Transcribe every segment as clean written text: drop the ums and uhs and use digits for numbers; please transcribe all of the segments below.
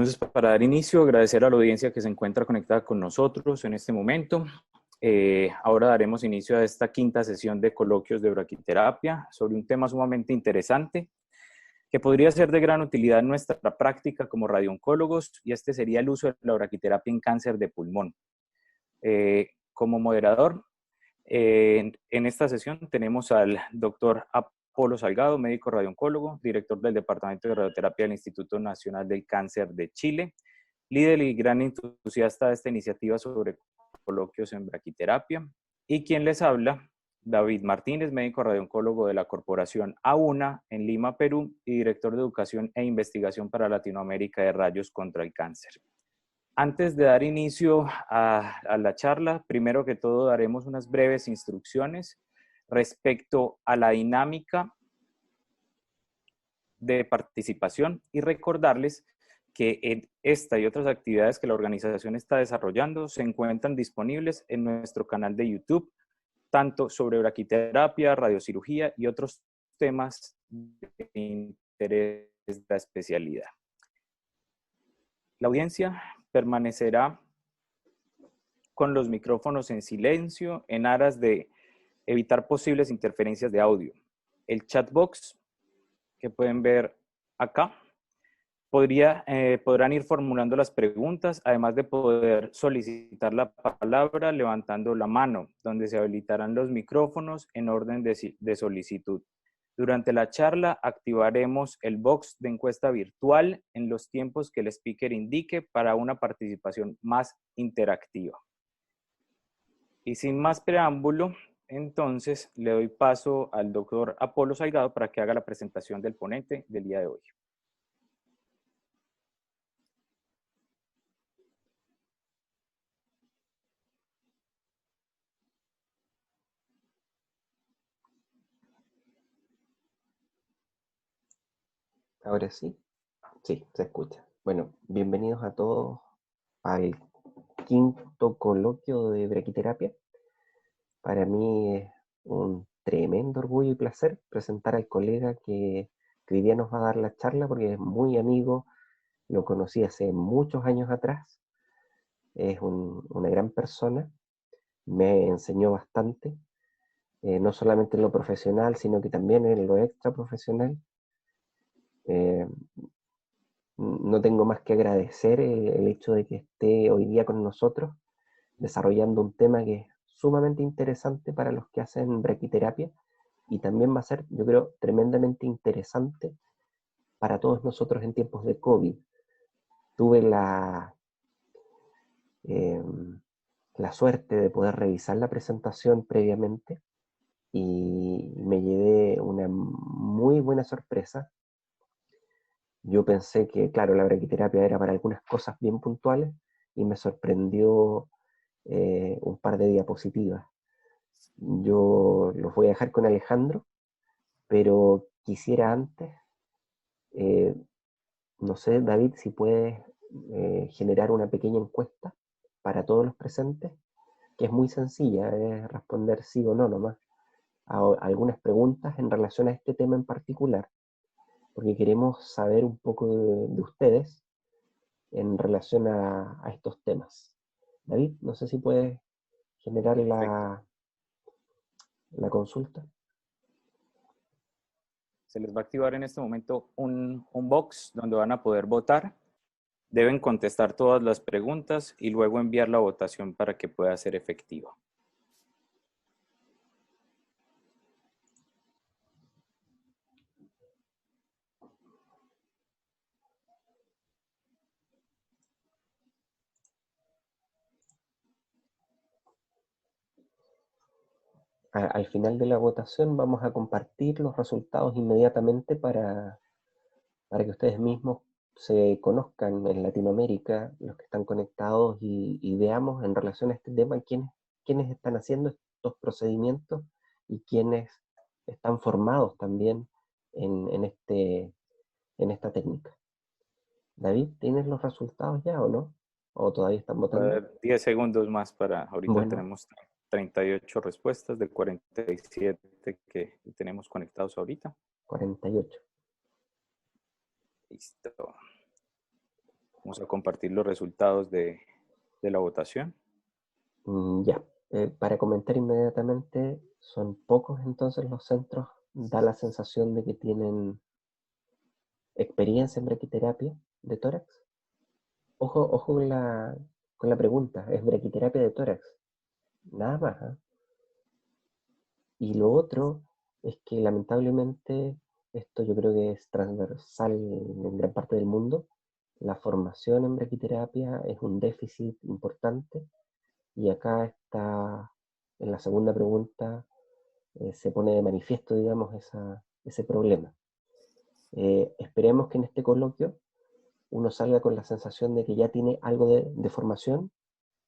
Entonces, para dar inicio, agradecer a la audiencia que se encuentra conectada con nosotros en este momento. Ahora daremos inicio a esta quinta sesión de coloquios de braquiterapia sobre un tema sumamente interesante que podría ser de gran utilidad en nuestra práctica como radiooncólogos, y este sería el uso de la braquiterapia en cáncer de pulmón. Como moderador, en esta sesión tenemos al doctor Apolo Salgado, médico radiooncólogo, director del Departamento de Radioterapia del Instituto Nacional del Cáncer de Chile, líder y gran entusiasta de esta iniciativa sobre coloquios en braquiterapia, y quien les habla, David Martínez, médico radiooncólogo de la Corporación AUNA en Lima, Perú, y director de Educación e Investigación para Latinoamérica de Rayos contra el Cáncer. Antes de dar inicio a la charla, primero que todo daremos unas breves instrucciones respecto a la dinámica de participación y recordarles que en esta y otras actividades que la organización está desarrollando se encuentran disponibles en nuestro canal de YouTube, tanto sobre braquiterapia, radiocirugía y otros temas de interés de la especialidad. La audiencia permanecerá con los micrófonos en silencio en aras de evitar posibles interferencias de audio. El chat box que pueden ver acá podrán ir formulando las preguntas, además de poder solicitar la palabra levantando la mano, donde se habilitarán los micrófonos en orden de solicitud. Durante la charla activaremos el box de encuesta virtual en los tiempos que el speaker indique para una participación más interactiva. Y sin más preámbulo, entonces le doy paso al doctor Apolo Salgado para que haga la presentación del ponente del día de hoy. Ahora sí, sí, se escucha. Bueno, bienvenidos a todos al quinto coloquio de braquiterapia. Para mí es un tremendo orgullo y placer presentar al colega que hoy día nos va a dar la charla porque es muy amigo, lo conocí hace muchos años atrás, es una gran persona, me enseñó bastante, no solamente en lo profesional, sino que también en lo extra profesional. No tengo más que agradecer el hecho de que esté hoy día con nosotros desarrollando un tema que es sumamente interesante para los que hacen braquiterapia y también va a ser, yo creo, tremendamente interesante para todos nosotros en tiempos de COVID. Tuve eh, la suerte de poder revisar la presentación previamente y me llevé una muy buena sorpresa. Yo pensé que, claro, la braquiterapia era para algunas cosas bien puntuales y me sorprendió un par de diapositivas. Yo los voy a dejar con Alejandro, pero quisiera antes, eh, no sé, David, si puedes generar una pequeña encuesta para todos los presentes, que es muy sencilla, es responder sí o no nomás a algunas preguntas en relación a este tema en particular, porque queremos saber un poco de ustedes en relación a estos temas. David, no sé si puedes generar la consulta. Se les va a activar en este momento un box donde van a poder votar. Deben contestar todas las preguntas y luego enviar la votación para que pueda ser efectiva. Al final de la votación vamos a compartir los resultados inmediatamente para que ustedes mismos se conozcan en Latinoamérica, los que están conectados, y veamos en relación a este tema quiénes están haciendo estos procedimientos y quiénes están formados también en esta técnica. David, ¿tienes los resultados ya o no? ¿O todavía están votando? 10 segundos más para, ahorita Bueno, tenemos 38 respuestas de 47 que tenemos conectados ahorita. 48. Listo. Vamos a compartir los resultados de la votación. Ya, para comentar inmediatamente, son pocos entonces los centros, da la sensación de que tienen experiencia en braquiterapia de tórax. Ojo con la pregunta, es braquiterapia de tórax, nada más, ¿eh? Y lo otro es que lamentablemente, esto yo creo que es transversal en gran parte del mundo, la formación en braquiterapia es un déficit importante y acá está, en la segunda pregunta, se pone de manifiesto, digamos, ese problema. Esperemos que en este coloquio uno salga con la sensación de que ya tiene algo de formación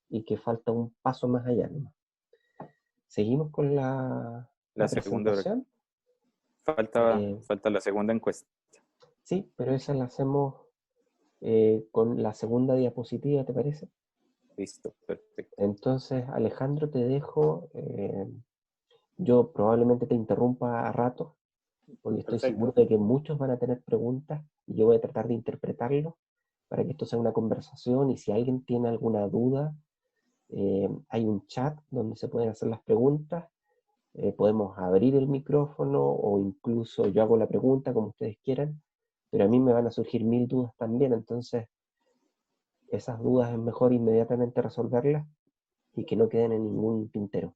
y que falta un paso más allá, ¿no? Seguimos con La la segunda, presentación. falta la segunda encuesta. Sí, pero esa la hacemos con la segunda diapositiva, ¿te parece? Listo, perfecto. Entonces, Alejandro, te dejo. Yo probablemente te interrumpa a ratos, porque estoy seguro Perfecto. de que muchos van a tener preguntas y yo voy a tratar de interpretarlo para que esto sea una conversación y si alguien tiene alguna duda, hay un chat donde se pueden hacer las preguntas, podemos abrir el micrófono o incluso yo hago la pregunta como ustedes quieran, pero a mí me van a surgir 1000 dudas también, entonces esas dudas es mejor inmediatamente resolverlas y que no queden en ningún tintero.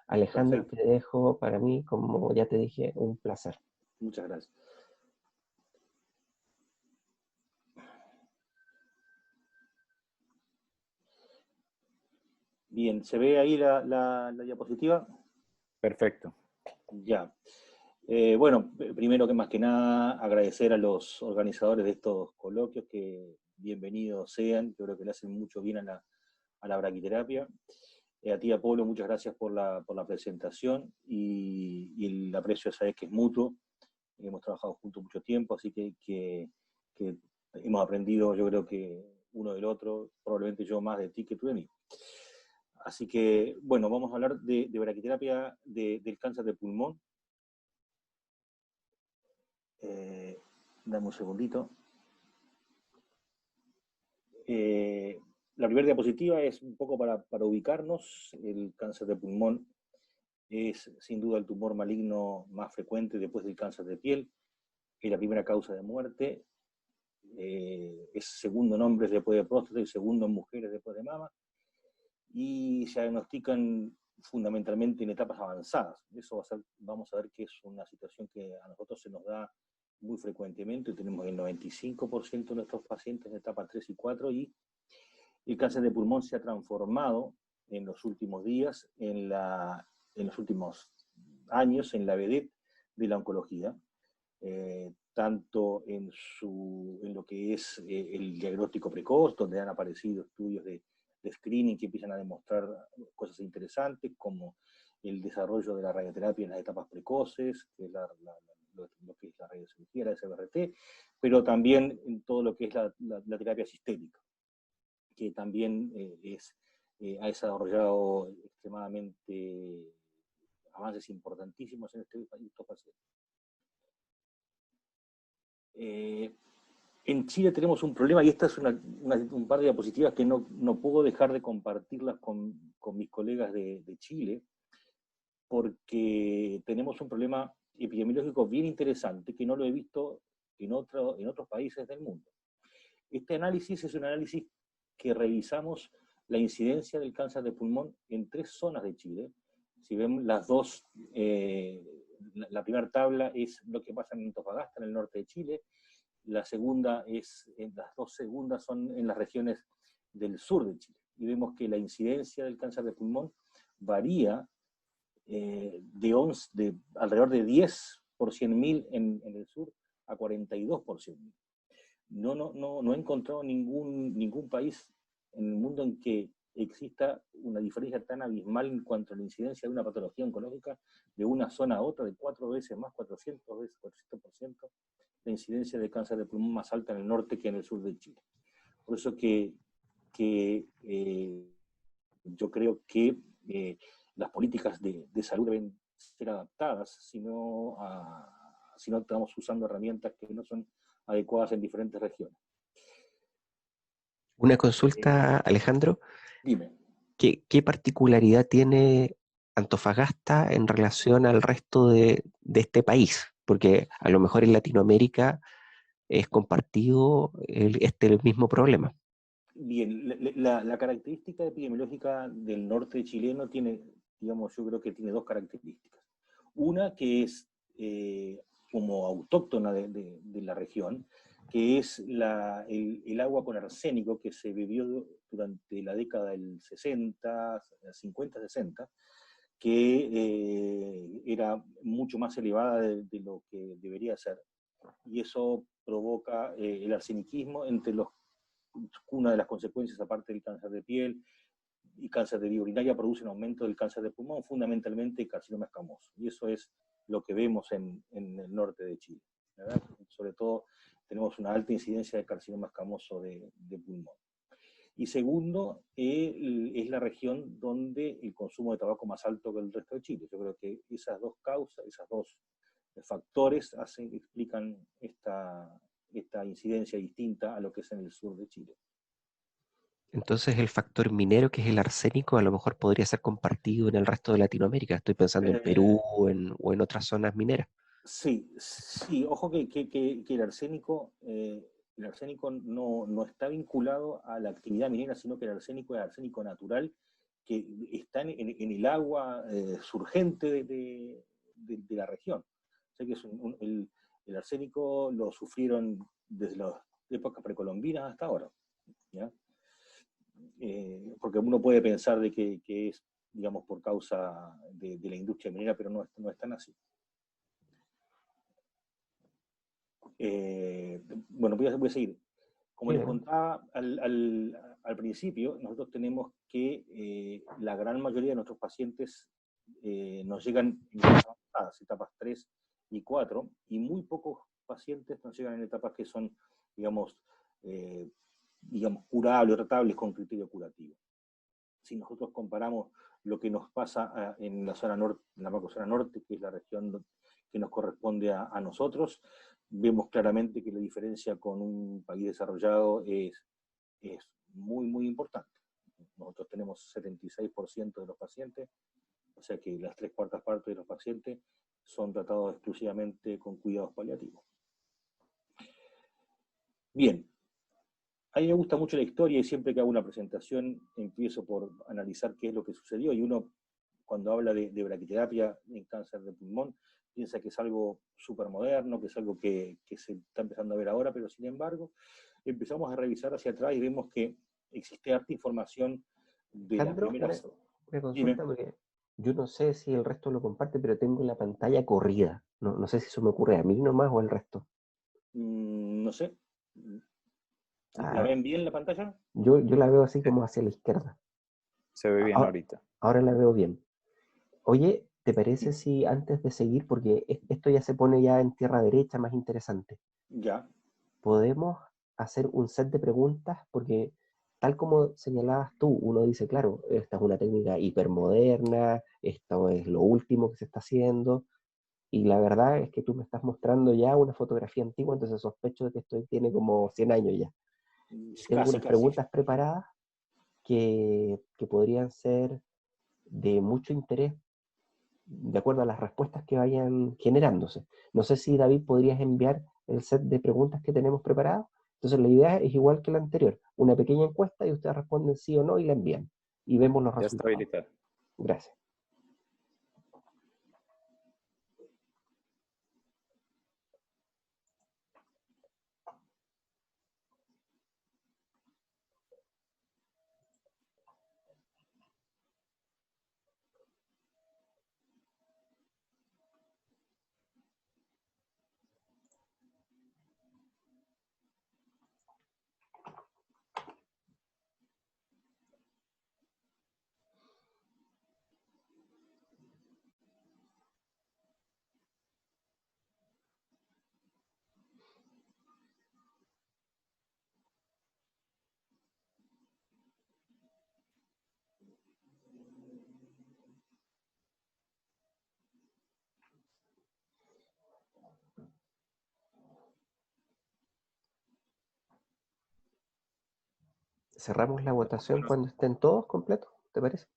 Alejandro, Perfecto. te dejo, para mí, como ya te dije, un placer. Muchas gracias. Bien, ¿se ve ahí la diapositiva? Perfecto. Ya. Bueno, primero que más que nada agradecer a los organizadores de estos coloquios, que bienvenidos sean, yo creo que le hacen mucho bien a la braquiterapia. A ti, Apolo, muchas gracias por la presentación y el aprecio, sabes que es mutuo, hemos trabajado juntos mucho tiempo, así que hemos aprendido, yo creo que uno del otro, probablemente yo más de ti que tú de mí. Así que, bueno, vamos a hablar de braquiterapia del cáncer de pulmón. Dame un segundito. La primera diapositiva es un poco para ubicarnos. El cáncer de pulmón es sin duda el tumor maligno más frecuente después del cáncer de piel. Es la primera causa de muerte. Es segundo en hombres después de próstata y segundo en mujeres después de mama. Y se diagnostican fundamentalmente en etapas avanzadas. Eso vamos a ver que es una situación que a nosotros se nos da muy frecuentemente. Tenemos el 95% de nuestros pacientes en etapa 3 y 4 y el cáncer de pulmón se ha transformado en los últimos días, en los últimos años, en la vedette de la oncología, tanto en lo que es el diagnóstico precoz, donde han aparecido estudios de screening que empiezan a demostrar cosas interesantes, como el desarrollo de la radioterapia en las etapas precoces, que es lo que es la radiocirugía, la SBRT, pero también en todo lo que es la terapia sistémica, que también ha desarrollado extremadamente avances importantísimos en estos pacientes. En Chile tenemos un problema, y esta es un par de diapositivas que no puedo dejar de compartirlas con mis colegas de Chile, porque tenemos un problema epidemiológico bien interesante que no lo he visto en otros países del mundo. Este análisis es un análisis que revisamos la incidencia del cáncer de pulmón en 3 zonas de Chile. Si ven las dos, la primera tabla es lo que pasa en Antofagasta, en el norte de Chile. Las dos segundas son en las regiones del sur de Chile. Y vemos que la incidencia del cáncer de pulmón varía de alrededor de 10 por 100.000 en el sur a 42 por 100.000. No he encontrado ningún país en el mundo en que exista una diferencia tan abismal en cuanto a la incidencia de una patología oncológica de una zona a otra, de 4 veces más, 400 veces, 400%, la incidencia de cáncer de pulmón más alta en el norte que en el sur de Chile. Por eso que yo creo que las políticas de salud deben ser adaptadas, si no estamos usando herramientas que no son adecuadas en diferentes regiones. Una Eh, consulta, Alejandro. Dime. ¿Qué particularidad tiene Antofagasta en relación al resto de este país? Porque a lo mejor en Latinoamérica es compartido el mismo problema. Bien, la característica epidemiológica del norte chileno tiene, digamos, yo creo que tiene dos características. Una que es como autóctona de la región, que es el agua con arsénico que se bebió durante la década del 60, 50, 60, que era mucho más elevada de lo que debería ser. Y eso provoca el arseniquismo, una de las consecuencias, aparte del cáncer de piel y cáncer de vía urinaria, produce un aumento del cáncer de pulmón, fundamentalmente carcinoma escamoso. Y eso es lo que vemos en el norte de Chile, ¿verdad? Sobre todo tenemos una alta incidencia de carcinoma escamoso de pulmón. Y segundo, es la región donde el consumo de tabaco más alto que el resto de Chile. Yo creo que esas dos causas, esos dos factores explican esta incidencia distinta a lo que es en el sur de Chile. Entonces el factor minero, que es el arsénico, a lo mejor podría ser compartido en el resto de Latinoamérica. Estoy pensando en Perú Eh, o en otras zonas mineras. sí, sí, ojo que el arsénico no está vinculado a la actividad minera, sino que el arsénico es arsénico natural que está en el agua surgente de la región. O sea que es el arsénico lo sufrieron desde las épocas precolombinas hasta ahora, ¿ya? Porque uno puede pensar de que es, digamos, por causa de la industria minera, pero no es tan así. Bueno, voy a seguir. Como les Bien. contaba al principio, nosotros tenemos que la gran mayoría de nuestros pacientes nos llegan en etapas avanzadas, etapas 3 y 4, y muy pocos pacientes nos llegan en etapas que son, digamos, eh, digamos curables, tratables con criterio curativo. Si nosotros comparamos lo que nos pasa en la zona norte, en la macrozona norte, que es la región que nos corresponde a nosotros, vemos claramente que la diferencia con un país desarrollado es muy, muy importante. Nosotros tenemos 76% de los pacientes, o sea que las 3/4 partes de los pacientes son tratados exclusivamente con cuidados paliativos. Bien, a mí me gusta mucho la historia y siempre que hago una presentación empiezo por analizar qué es lo que sucedió y uno cuando habla de braquiterapia en cáncer de pulmón piensa que es algo súper moderno, que es algo que se está empezando a ver ahora, pero sin embargo empezamos a revisar hacia atrás y vemos que existe harta información de las Alejandro, primeras... una Dime. consulta porque yo no sé si el resto lo comparte, pero tengo la pantalla corrida. No sé si eso me ocurre a mí nomás o al resto. No sé, ¿la Ah, ven bien la pantalla? yo la veo así Sí, como hacia la izquierda. se ve bien Ahora, ahorita. ahora la veo bien. Oye, ¿te parece si antes de seguir, porque esto ya se pone ya en tierra derecha, más interesante, Ya, podemos hacer un set de preguntas? Porque tal como señalabas tú, uno dice, claro, esta es una técnica hipermoderna, esto es lo último que se está haciendo, y la verdad es que tú me estás mostrando ya una fotografía antigua, entonces sospecho de que esto tiene como 100 años ya. Tengo casi, unas casi. preguntas preparadas que podrían ser de mucho interés de acuerdo a las respuestas que vayan generándose. No sé si David podrías enviar el set de preguntas que tenemos preparadas. Entonces la idea es igual que la anterior, una pequeña encuesta y ustedes responden sí o no y la envían. Y vemos los Ya está resultados. habilitado. Gracias. cerramos la votación cuando estén todos completos, ¿te parece?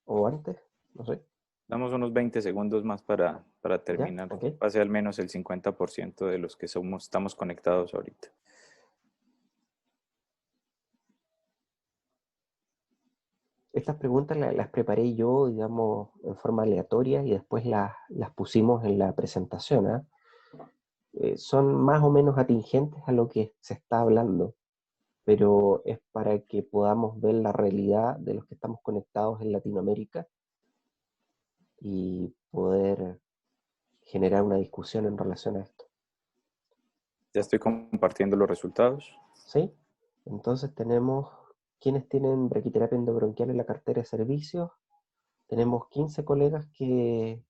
¿O antes? No sé. Damos unos 20 segundos más para ¿Ya? terminar, Ok. que pase al menos el 50% de los que estamos conectados ahorita. Estas preguntas las preparé yo, digamos, en forma aleatoria y después las pusimos en la presentación, ¿ah? Son más o menos atingentes a lo que se está hablando, pero es para que podamos ver la realidad de los que estamos conectados en Latinoamérica y poder generar una discusión en relación a esto. Ya estoy compartiendo los resultados. ¿Sí? Entonces tenemos quienes tienen braquiterapia endobronquial en la cartera de servicios. Tenemos 15 colegas que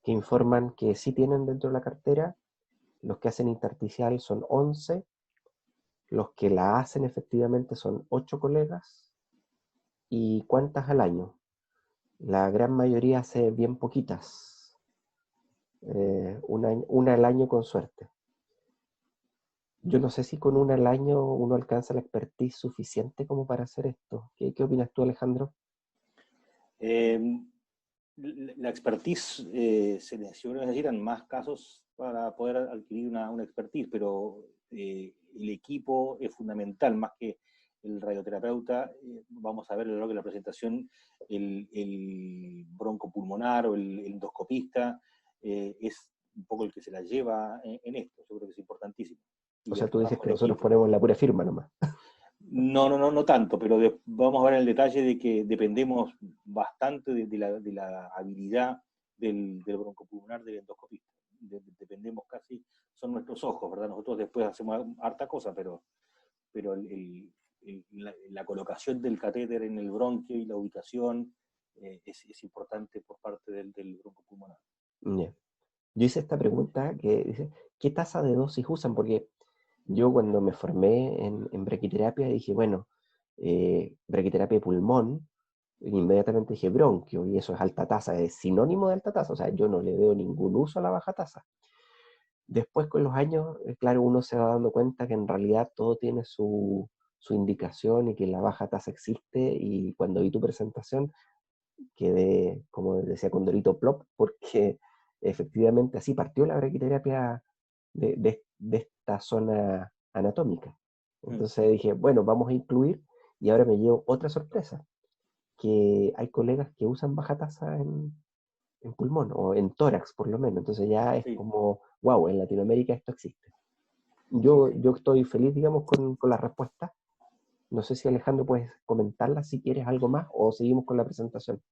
informan que sí tienen dentro de la cartera. Los que hacen intersticial son 11. Los que la hacen efectivamente son 8 colegas. ¿Y cuántas al año? La gran mayoría hace bien poquitas. Una al año con suerte. Yo no sé si con una al año uno alcanza la expertise suficiente como para hacer esto. ¿Qué opinas tú, Alejandro? La expertise, se necesitan más casos para poder adquirir una expertise, pero el equipo es fundamental, más que el radioterapeuta. Vamos a ver a lo largo de la presentación, el broncopulmonar o el endoscopista es un poco el que se la lleva en esto. Yo creo que es importantísimo. O Y sea, el tú dices trabajo que en nosotros equipo. ponemos la pura firma nomás. No tanto, pero vamos a ver el detalle de que dependemos bastante de la habilidad del broncopulmonar del endoscopista. Dependemos casi, son nuestros ojos, ¿verdad? Nosotros después hacemos harta cosa, pero la colocación del catéter en el bronquio y la ubicación es importante por parte del broncopulmonar. Yeah. Yo hice esta pregunta que dice, ¿qué tasa de dosis usan? Porque yo cuando me formé en braquiterapia dije, bueno, braquiterapia de pulmón, inmediatamente dije bronquio, y eso es alta tasa, es sinónimo de alta tasa, o sea, yo no le veo ningún uso a la baja tasa. Después con los años, claro, uno se va dando cuenta que en realidad todo tiene su indicación y que la baja tasa existe, y cuando vi tu presentación quedé, como decía Condorito, plop, porque efectivamente así partió la braquiterapia de esta zona anatómica. Entonces dije, bueno, vamos a incluir, y ahora me llevo otra sorpresa, que hay colegas que usan baja tasa en pulmón, o en tórax por lo menos. Entonces ya es Sí, como, wow, en Latinoamérica esto existe. sí, Yo, sí. yo estoy feliz, digamos, con la respuesta. No sé si Alejandro puedes comentarla si quieres algo más o seguimos con la presentación.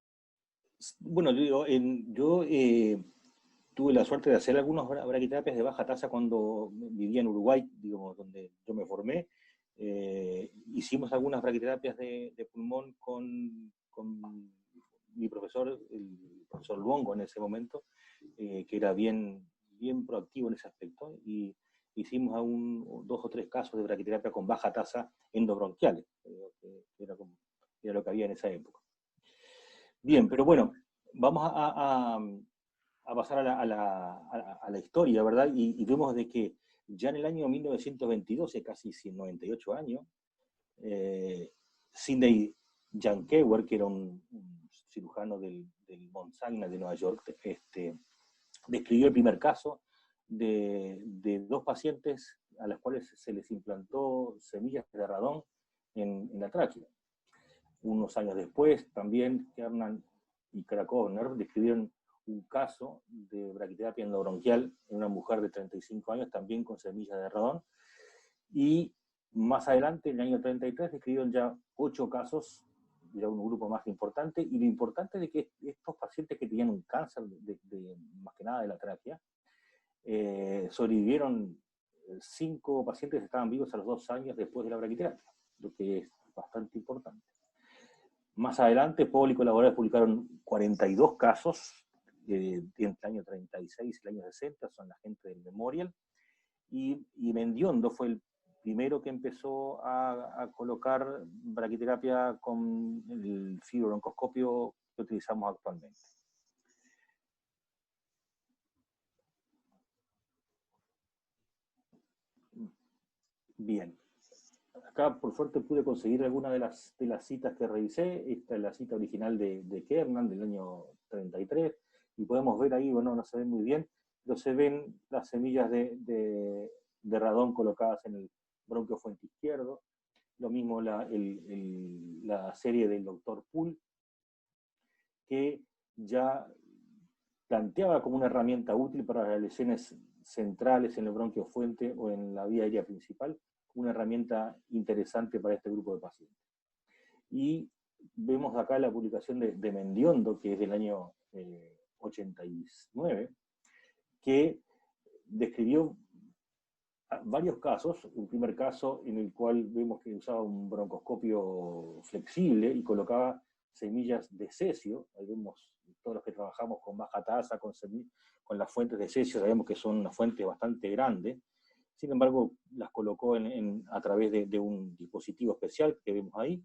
Bueno, yo tuve la suerte de hacer algunas braquiterapias de baja tasa cuando vivía en Uruguay, digamos, donde yo me formé. Hicimos algunas braquiterapias de pulmón con mi profesor, el profesor Luongo en ese momento, que era bien proactivo en ese aspecto, y hicimos dos o tres casos de braquiterapia con baja tasa endobronquiales, que era lo que había en esa época. Bien, pero bueno, vamos a pasar a la historia, ¿verdad? Y vemos de que ya en el año 1922, hace casi 98 años, Sidney Jankewer, que era un cirujano del Mount Sinai de Nueva York, describió el primer caso de dos pacientes a las cuales se les implantó semillas de radón en la tráquea. Unos años después, también Kernan y Krakowner describieron un caso de braquiterapia endobronquial en una mujer de 35 años, también con semillas de radón. Y más adelante, en el año 33, describieron ya 8 casos, ya un grupo más importante. Y lo importante es que estos pacientes que tenían un cáncer, más que nada de la tráquea, sobrevivieron. 5 pacientes estaban vivos a los 2 años después de la braquiterapia, lo que es bastante importante. Más adelante, Paul y colaboradores publicaron 42 casos entre el año 36 y el año 60, son la gente del Memorial, y Mendiondo fue el primero que empezó a colocar braquiterapia con el fibrobroncoscopio que utilizamos actualmente. Bien, acá por suerte pude conseguir algunas de las citas que revisé. Esta es la cita original de Kernan del año 33, y podemos ver ahí, bueno, no se ve muy bien, pero se ven las semillas de radón colocadas en el bronquio fuente izquierdo. Lo mismo la serie del doctor Poole, que ya planteaba como una herramienta útil para las lesiones centrales en el bronquio fuente o en la vía aérea principal, una herramienta interesante para este grupo de pacientes. Y vemos acá la publicación de Mendiondo, que es del año 89, que describió varios casos. Un primer caso en el cual vemos que usaba un broncoscopio flexible y colocaba semillas de cesio. Ahí vemos todos los que trabajamos con baja tasa, con las fuentes de cesio, sabemos que son una fuente bastante grande. Sin embargo, las colocó a través de un dispositivo especial que vemos ahí,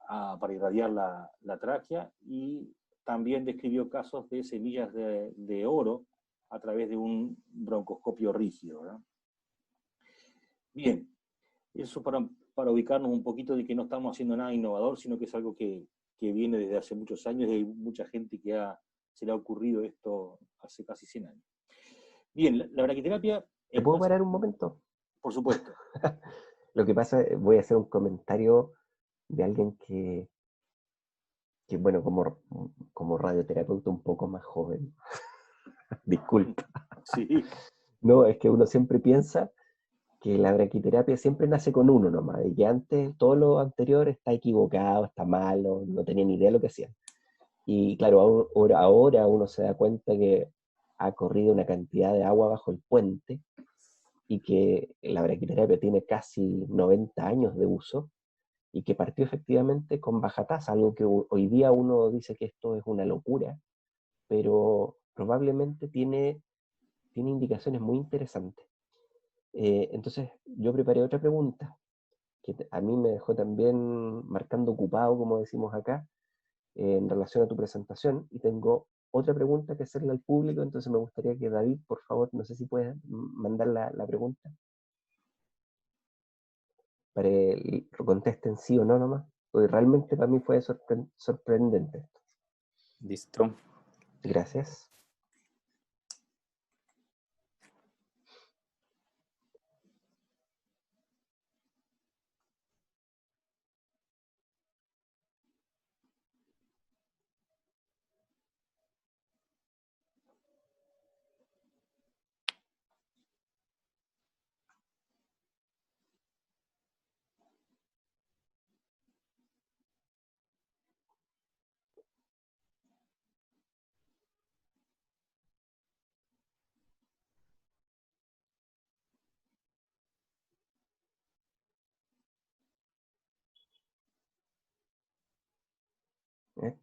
para irradiar la tráquea, y también describió casos de semillas de oro a través de un broncoscopio rígido, ¿verdad? Bien, eso para ubicarnos un poquito de que no estamos haciendo nada innovador, sino que es algo que viene desde hace muchos años, y hay mucha gente que se le ha ocurrido esto hace casi 100 años. Bien, la braquiterapia... ¿Te puedo parar un momento? Por supuesto. Lo que pasa, voy a hacer un comentario de alguien que bueno, como radioterapeuta un poco más joven. Disculpa. Sí. No, es que uno siempre piensa que la braquiterapia siempre nace con uno nomás, y que antes todo lo anterior está equivocado, está malo, no tenía ni idea de lo que hacían. Y claro, ahora uno se da cuenta que ha corrido una cantidad de agua bajo el puente, y que la braquiterapia tiene casi 90 años de uso, y que partió efectivamente con baja tasa, algo que hoy día uno dice que esto es una locura, pero probablemente tiene indicaciones muy interesantes. Entonces yo preparé otra pregunta, que a mí me dejó también marcando ocupado, como decimos acá, en relación a tu presentación, y tengo otra pregunta que hacerle al público. Entonces me gustaría que David, por favor, no sé si puedes mandar la pregunta, para que contesten sí o no nomás, porque realmente para mí fue sorprendente esto. Listo. Gracias.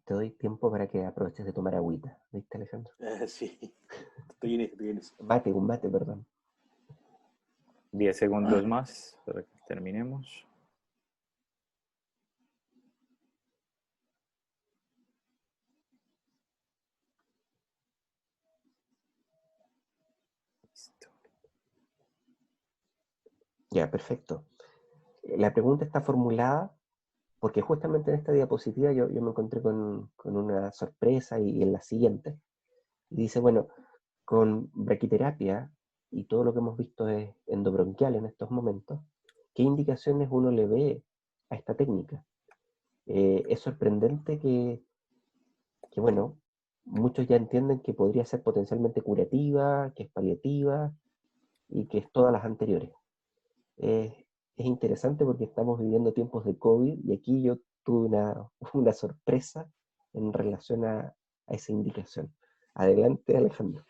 Te doy tiempo para que aproveches de tomar agüita, ¿viste, Alejandro? Sí, estoy en eso. Un mate, perdón. 10 segundos más para que terminemos. Listo. Ya, perfecto. La pregunta está formulada porque justamente en esta diapositiva yo me encontré con una sorpresa, y en la siguiente. Dice, bueno, con braquiterapia y todo lo que hemos visto es endobronquial en estos momentos, ¿qué indicaciones uno le ve a esta técnica? Es sorprendente que, bueno, muchos ya entienden que podría ser potencialmente curativa, que es paliativa y que es todas las anteriores. Es interesante porque estamos viviendo tiempos de COVID, y aquí yo tuve una sorpresa en relación a esa indicación. Adelante, Alejandro.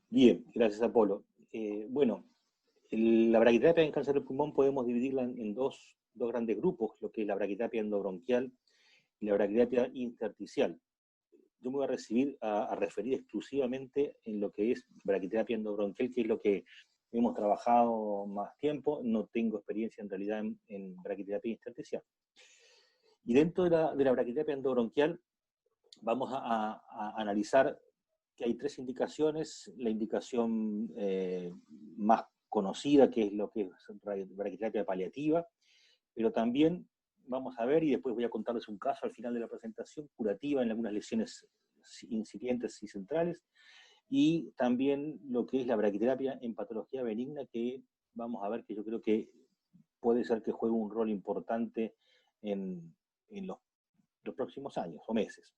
Bien, gracias, Apolo. Bueno, la braquiterapia en cáncer de pulmón podemos dividirla en dos grandes grupos, lo que es la braquiterapia endobronquial y la braquiterapia intersticial. Yo me voy a referir exclusivamente en lo que es braquiterapia endobronquial, que es lo que hemos trabajado más tiempo. No tengo experiencia en realidad en braquiterapia intersticial. Y dentro de la braquiterapia endobronquial vamos a analizar que hay tres indicaciones. La indicación más conocida, que es lo que es braquiterapia paliativa, pero también vamos a ver, y después voy a contarles un caso al final de la presentación, curativa en algunas lesiones incipientes y centrales, y también lo que es la braquiterapia en patología benigna, que vamos a ver que yo creo que puede ser que juegue un rol importante en los próximos años o meses.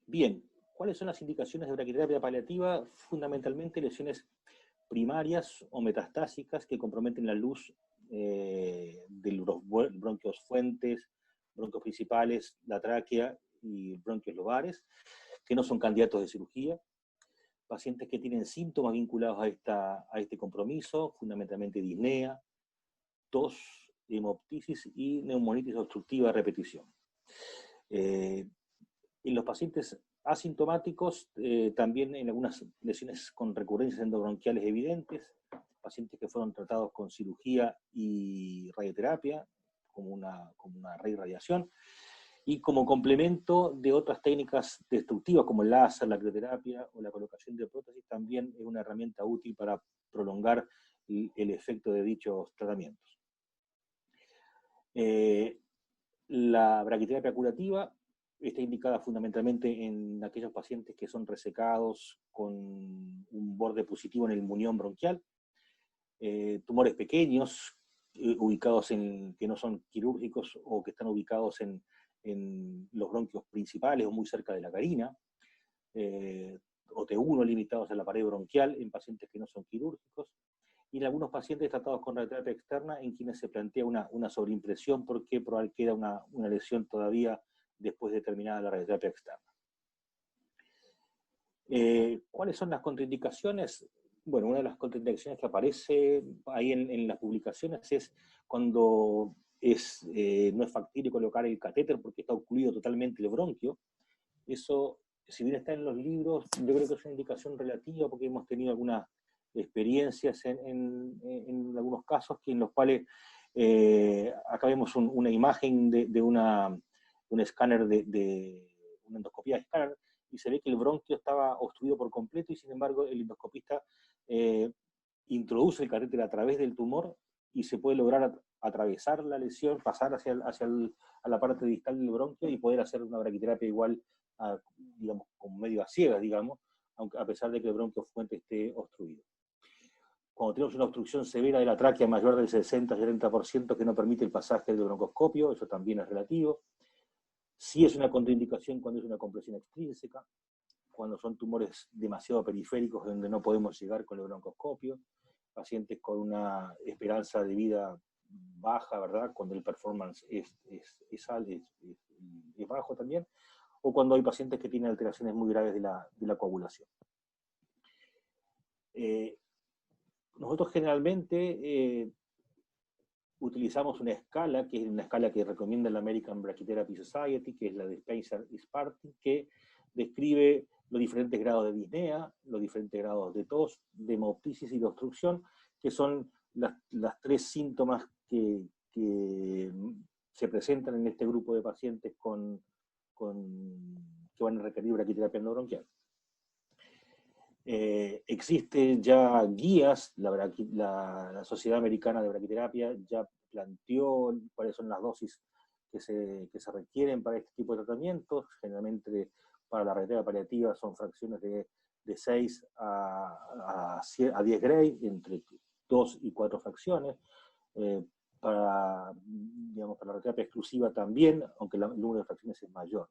Bien, ¿cuáles son las indicaciones de braquiterapia paliativa? Fundamentalmente lesiones primarias o metastásicas que comprometen la luz de los bronquios fuentes, bronquios principales, la tráquea y bronquios lobares, que no son candidatos de cirugía. Pacientes que tienen síntomas vinculados a este compromiso, fundamentalmente disnea, tos, hemoptisis y neumonitis obstructiva a repetición. En los pacientes asintomáticos, también en algunas lesiones con recurrencias endobronquiales evidentes, pacientes que fueron tratados con cirugía y radioterapia, como una reirradiación, y como complemento de otras técnicas destructivas como el láser, la crioterapia o la colocación de prótesis, también es una herramienta útil para prolongar el efecto de dichos tratamientos. La braquiterapia curativa está indicada fundamentalmente en aquellos pacientes que son resecados con un borde positivo en el muñón bronquial, tumores pequeños ubicados que no son quirúrgicos o que están ubicados en los bronquios principales o muy cerca de la carina, o T1 limitados a la pared bronquial en pacientes que no son quirúrgicos, y en algunos pacientes tratados con radioterapia externa en quienes se plantea una sobreimpresión porque probablemente queda una lesión todavía después de terminada la radioterapia externa. ¿Cuáles son las contraindicaciones? Bueno, una de las contraindicaciones que aparece ahí en las publicaciones es cuando no es factible colocar el catéter porque está ocluido totalmente el bronquio. Eso, si bien está en los libros, yo creo que es una indicación relativa porque hemos tenido algunas experiencias en algunos casos en los cuales acá vemos una imagen de un escáner una endoscopía de escáner, y se ve que el bronquio estaba obstruido por completo, y sin embargo el endoscopista introduce el catéter a través del tumor y se puede lograr atravesar la lesión, pasar a la parte distal del bronquio y poder hacer una braquiterapia igual, digamos, como medio a ciegas, digamos, aunque a pesar de que el bronquio fuente esté obstruido. Cuando tenemos una obstrucción severa de la tráquea mayor del 60-70% que no permite el pasaje del broncoscopio, eso también es relativo. Sí es una contraindicación cuando es una compresión extrínseca, cuando son tumores demasiado periféricos donde no podemos llegar con el broncoscopio, pacientes con una esperanza de vida baja, ¿verdad? Cuando el performance es bajo también, o cuando hay pacientes que tienen alteraciones muy graves de la coagulación. Nosotros generalmente utilizamos una escala, que es una escala que recomienda la American Brachytherapy Society, que es la de Spencer y Spartin, que describe los diferentes grados de disnea, los diferentes grados de tos, de hemoptisis y de obstrucción, que son las tres síntomas que se presentan en este grupo de pacientes que van a requerir braquiterapia endobronquial. Existen ya guías, la Sociedad Americana de Braquiterapia ya planteó cuáles son las dosis que se requieren para este tipo de tratamientos. Generalmente para la radioterapia paliativa son fracciones de 6 a 10 Gray, entre 2 y 4 fracciones. Para la radioterapia exclusiva también, aunque el número de fracciones es mayor.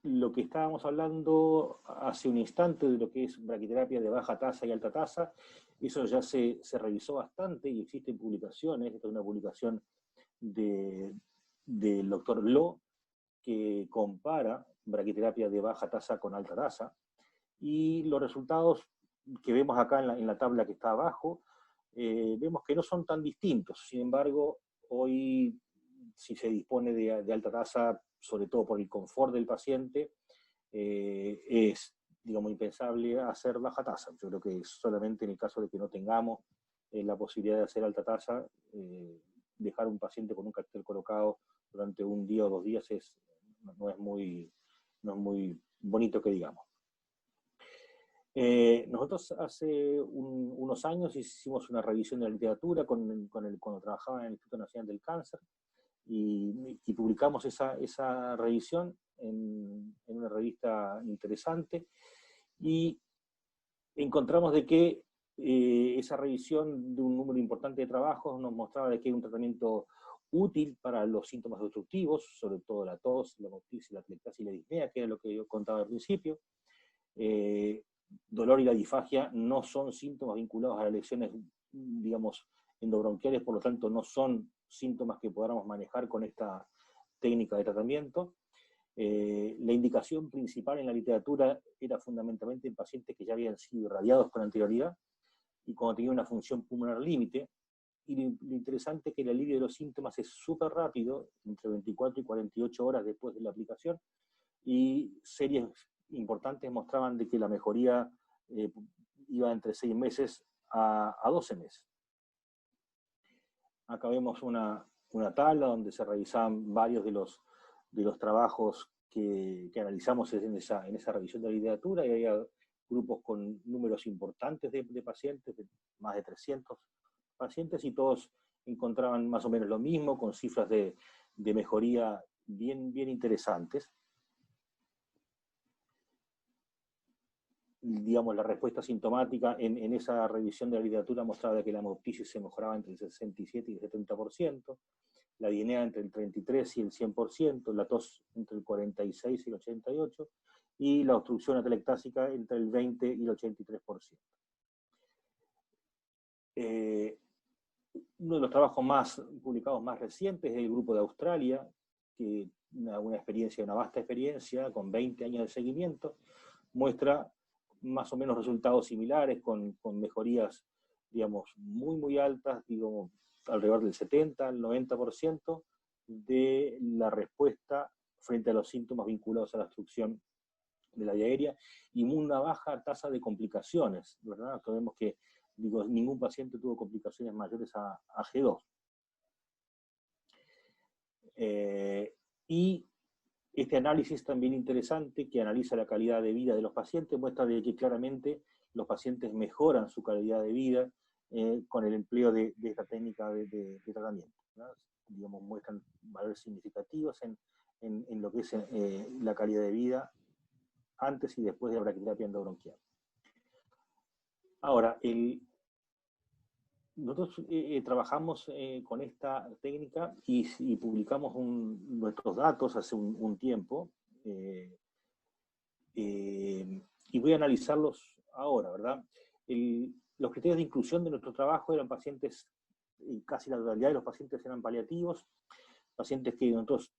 Lo que estábamos hablando hace un instante de lo que es braquiterapia de baja tasa y alta tasa, eso ya se revisó bastante y existen publicaciones. Esta es una publicación del doctor Lo, que compara braquiterapia de baja tasa con alta tasa, y los resultados que vemos acá en la tabla que está abajo, vemos que no son tan distintos. Sin embargo, hoy, si se dispone de alta tasa, sobre todo por el confort del paciente, es, digamos, impensable hacer baja tasa. Yo creo que solamente en el caso de que no tengamos la posibilidad de hacer alta tasa, dejar a un paciente con un catéter colocado durante un día o 2 días no es muy bonito que digamos. Nosotros hace unos años hicimos una revisión de la literatura cuando trabajaba en el Instituto Nacional del Cáncer, y publicamos esa revisión en una revista interesante, y encontramos de que esa revisión de un número importante de trabajos nos mostraba de que hay un tratamiento útil para los síntomas obstructivos, sobre todo la tos, la otitis, la atelectasia y la disnea, que era lo que yo contaba al principio. Dolor y la disfagia no son síntomas vinculados a las lesiones, digamos, endobronquiales, por lo tanto no son síntomas que podamos manejar con esta técnica de tratamiento. La indicación principal en la literatura era fundamentalmente en pacientes que ya habían sido irradiados con anterioridad y cuando tenían una función pulmonar límite, y lo interesante es que el alivio de los síntomas es súper rápido, entre 24 y 48 horas después de la aplicación, y series importantes mostraban de que la mejoría iba entre 6 meses a 12 meses. Acá vemos una tabla donde se revisaban varios de los trabajos que analizamos en esa revisión de la literatura, y había grupos con números importantes de pacientes, de más de 300 pacientes, y todos encontraban más o menos lo mismo, con cifras de mejoría bien interesantes. Digamos, la respuesta sintomática en esa revisión de la literatura mostraba que la hemoptisis se mejoraba entre el 67 y el 70%, la disnea entre el 33 y el 100%, la tos entre el 46 y el 88%, y la obstrucción atelectásica entre el 20 y el 83%. Uno de los trabajos publicados más recientes es el grupo de Australia, que una vasta experiencia, con 20 años de seguimiento, muestra más o menos resultados similares, con mejorías, digamos, muy altas, digamos, alrededor del 70 al 90% de la respuesta frente a los síntomas vinculados a la obstrucción de la vía aérea, y una baja tasa de complicaciones, ¿verdad? Sabemos que ningún paciente tuvo complicaciones mayores a G2. Y este análisis también interesante, que analiza la calidad de vida de los pacientes, muestra de que claramente los pacientes mejoran su calidad de vida con el empleo de esta técnica de tratamiento, ¿no? Digamos, muestran valores significativos en lo que es la calidad de vida antes y después de la braquiterapia endobronquial. Ahora, nosotros trabajamos con esta técnica y publicamos nuestros datos hace un tiempo, y voy a analizarlos ahora, ¿verdad? Los criterios de inclusión de nuestro trabajo eran pacientes, casi la totalidad de los pacientes eran paliativos, pacientes que nosotros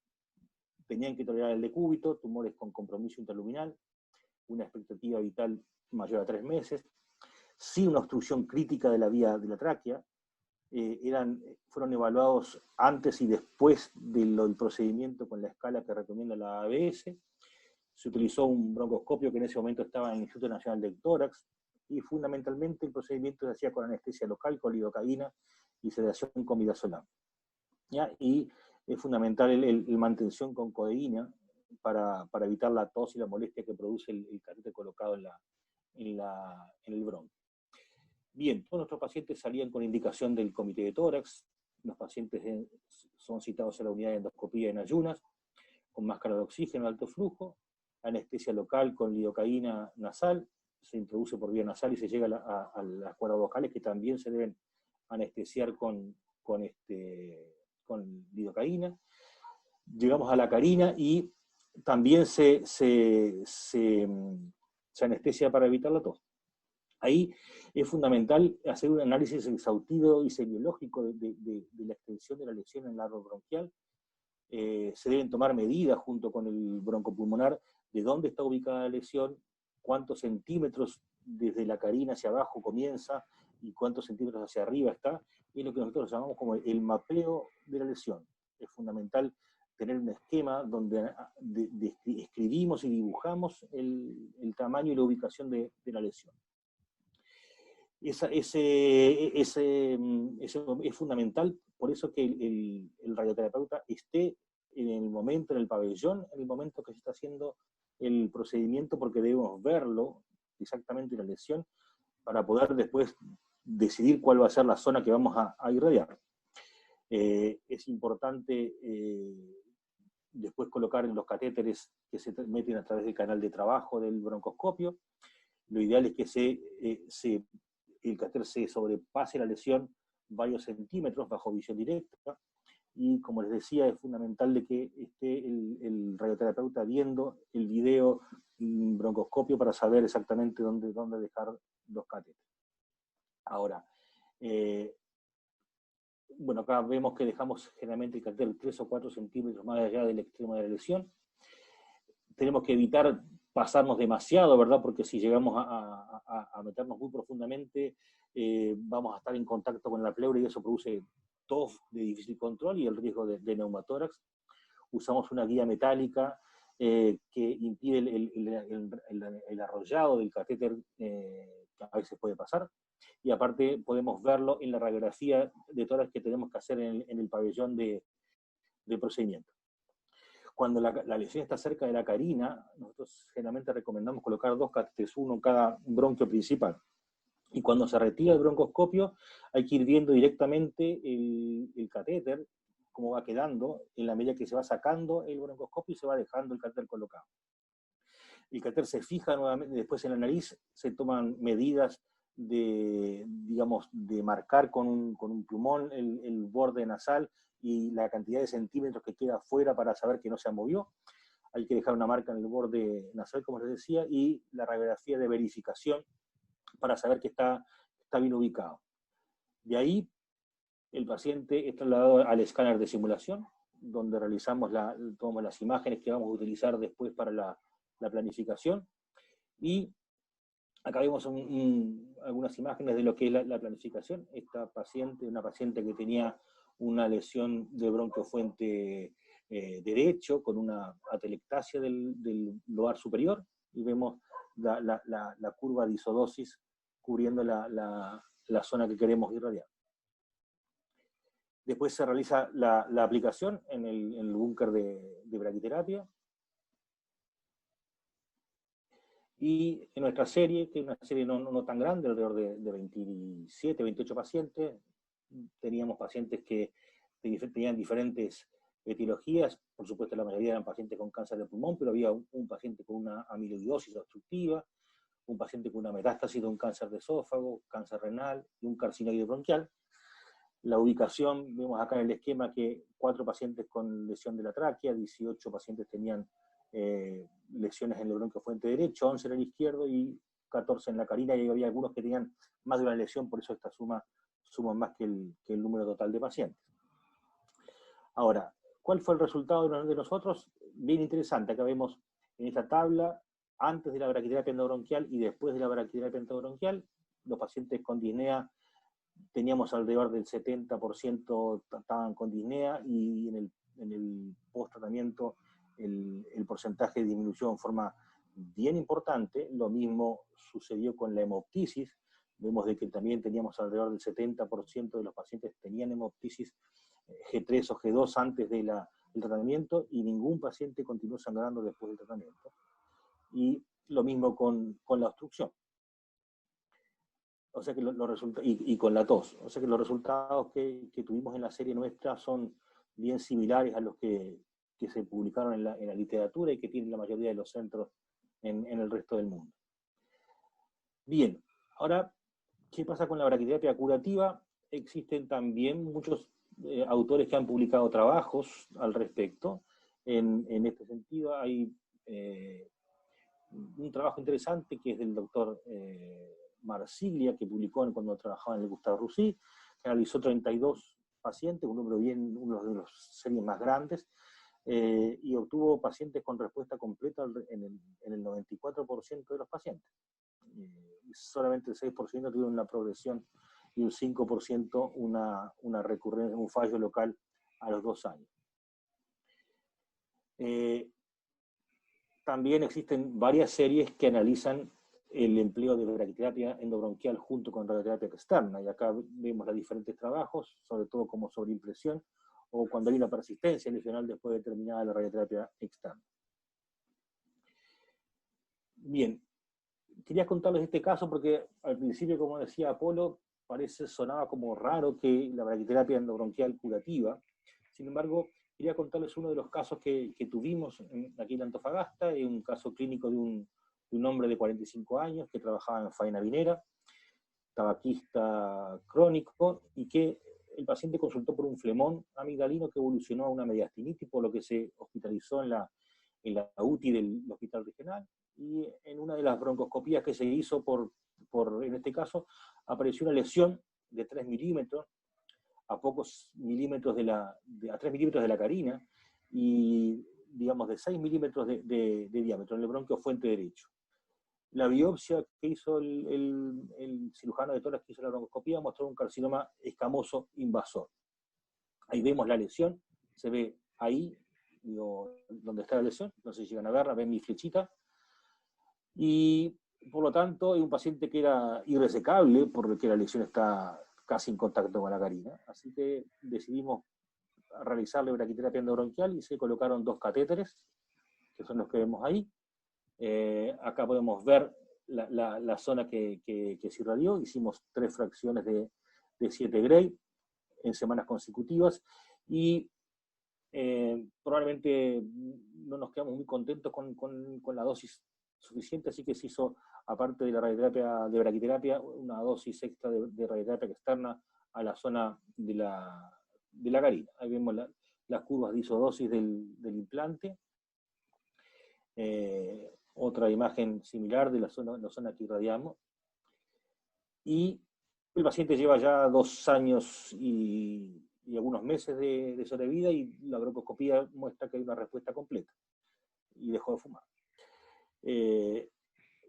tenían que tolerar el decúbito, tumores con compromiso interluminal, una expectativa vital mayor a 3 meses, sí una obstrucción crítica de la vía de la tráquea, fueron evaluados antes y después del procedimiento con la escala que recomienda la ABS, se utilizó un broncoscopio que en ese momento estaba en el Instituto Nacional del Tórax, y fundamentalmente el procedimiento se hacía con anestesia local, con lidocaína y sedación con midazolam. Y es fundamental el mantención con codeína para evitar la tos y la molestia que produce el catéter colocado en el bronquio. Bien, todos nuestros pacientes salían con indicación del comité de tórax. Los pacientes son citados a la unidad de endoscopía en ayunas, con máscara de oxígeno de alto flujo, anestesia local con lidocaína nasal, se introduce por vía nasal y se llega a las cuerdas vocales, que también se deben anestesiar con lidocaína. Llegamos a la carina y también se anestesia para evitar la tos. Ahí es fundamental hacer un análisis exhaustivo y semiológico de la extensión de la lesión en el árbol bronquial. Se deben tomar medidas junto con el broncopulmonar de dónde está ubicada la lesión, cuántos centímetros desde la carina hacia abajo comienza y cuántos centímetros hacia arriba está. Es lo que nosotros llamamos como el mapeo de la lesión. Es fundamental tener un esquema donde escribimos y dibujamos el tamaño y la ubicación de la lesión. Es fundamental, por eso que el radioterapeuta esté en el momento, en el pabellón, en el momento que se está haciendo el procedimiento porque debemos verlo exactamente la lesión para poder después decidir cuál va a ser la zona que vamos a irradiar. Es importante después colocar en los catéteres que se meten a través del canal de trabajo del broncoscopio. Lo ideal es que el catéter se sobrepase la lesión varios centímetros bajo visión directa, y como les decía, es fundamental de que esté el radioterapeuta viendo el video broncoscopio para saber exactamente dónde dejar los catéteres. Ahora, bueno, acá vemos que dejamos generalmente el catéter 3 o 4 centímetros más allá del extremo de la lesión. Tenemos que evitar pasarnos demasiado, ¿verdad? Porque si llegamos a meternos muy profundamente, vamos a estar en contacto con la pleura y eso produce tos de difícil control y el riesgo de neumotórax. Usamos una guía metálica que impide el arrollado del catéter, que a veces puede pasar. Y aparte podemos verlo en la radiografía de tórax que tenemos que hacer en el pabellón de procedimiento. Cuando la lesión está cerca de la carina, nosotros generalmente recomendamos colocar 2 catéteres, uno en cada bronquio principal. Y cuando se retira el broncoscopio, hay que ir viendo directamente el catéter, cómo va quedando, en la medida que se va sacando el broncoscopio y se va dejando el catéter colocado. El catéter se fija nuevamente, después en la nariz se toman medidas de marcar con un plumón el borde nasal y la cantidad de centímetros que queda fuera para saber que no se movió. Hay que dejar una marca en el borde nasal, como les decía, y la radiografía de verificación para saber que está bien ubicado. De ahí, el paciente es trasladado al escáner de simulación, donde tomamos las imágenes que vamos a utilizar después para la planificación. Y acá vemos algunas imágenes de lo que es la planificación. Esta paciente, una paciente que tenía una lesión de bronquiofuente derecho, con una atelectasia del lobar superior, y vemos la curva de isodosis cubriendo la zona que queremos irradiar. Después se realiza la aplicación en el búnker de braquiterapia. Y en nuestra serie, que es una serie no tan grande, alrededor de 27, 28 pacientes, teníamos pacientes que tenían diferentes etiologías. Por supuesto, la mayoría eran pacientes con cáncer de pulmón, pero había un paciente con una amiloidosis obstructiva, un paciente con una metástasis de un cáncer de esófago, cáncer renal y un carcinoide bronquial. La ubicación, vemos acá en el esquema que 4 pacientes con lesión de la tráquea, 18 pacientes tenían lesiones en el bronquiofuente derecho, 11 en el izquierdo y 14 en la carina, y había algunos que tenían más de una lesión, por eso esta suma más que el número total de pacientes. Ahora, ¿cuál fue el resultado de nosotros? Bien interesante. Acá vemos en esta tabla, antes de la braquiterapia endobronquial y después de la braquiterapia endobronquial, los pacientes con disnea teníamos alrededor del 70% estaban con disnea, y en el post-tratamiento el porcentaje de disminución en forma bien importante. Lo mismo sucedió con la hemoptisis. Vemos de que también teníamos alrededor del 70% de los pacientes tenían hemoptisis G3 o G2 antes del tratamiento, y ningún paciente continuó sangrando después del tratamiento. Y lo mismo con la obstrucción. O sea que y con la tos. O sea que los resultados que tuvimos en la serie nuestra son bien similares a los que se publicaron en la literatura y que tienen la mayoría de los centros en el resto del mundo. Bien, ahora, ¿qué pasa con la braquiterapia curativa? Existen también muchos autores que han publicado trabajos al respecto. En este sentido, hay un trabajo interesante que es del doctor Marsiglia, que publicó cuando trabajaba en el Gustave Roussy, que analizó 32 pacientes, un número uno de los series más grandes, y obtuvo pacientes con respuesta completa en el 94% de los pacientes. Solamente el 6% tuvieron una progresión y un 5% una recurrencia, un fallo local a los 2 años. También existen varias series que analizan el empleo de braquiterapia endobronquial junto con radioterapia externa, y acá vemos los diferentes trabajos, sobre todo como sobreimpresión, o cuando hay una persistencia lesional después de terminada la radioterapia externa. Bien, quería contarles este caso porque al principio, como decía Apolo, sonaba como raro que la braquiterapia endobronquial curativa. Sin embargo, quería contarles uno de los casos que tuvimos aquí en Antofagasta, un caso clínico de un hombre de 45 años que trabajaba en faena vinera, tabaquista crónico, y que el paciente consultó por un flemón amigdalino que evolucionó a una mediastinitis, por lo que se hospitalizó en la UTI del Hospital Regional, y en una de las broncoscopías que se hizo en este caso, apareció una lesión de 3 milímetros, a pocos milímetros a 3 milímetros de la carina, y digamos de 6 milímetros de diámetro en el bronquio fuente derecho. La biopsia que hizo el cirujano de tórax que hizo la broncoscopía mostró un carcinoma escamoso invasor. Ahí vemos la lesión, se ve ahí, donde está la lesión, no sé si llegan a verla, ven mi flechita, y por lo tanto es un paciente que era irresecable porque la lesión está casi en contacto con la carina, así que decidimos realizarle braquiterapia endobronquial y se colocaron 2 catéteres, que son los que vemos ahí. Acá podemos ver la zona que se irradió. Hicimos 3 fracciones de 7 Gray en semanas consecutivas, y probablemente no nos quedamos muy contentos con la dosis suficiente, así que se hizo, aparte de la radioterapia de braquiterapia, una dosis extra de radioterapia externa a la zona de la carina. Ahí vemos las curvas de isodosis del implante. Otra imagen similar de la zona que irradiamos. Y el paciente lleva ya 2 años y algunos meses de sobrevida, y la broncoscopía muestra que hay una respuesta completa. Y dejó de fumar.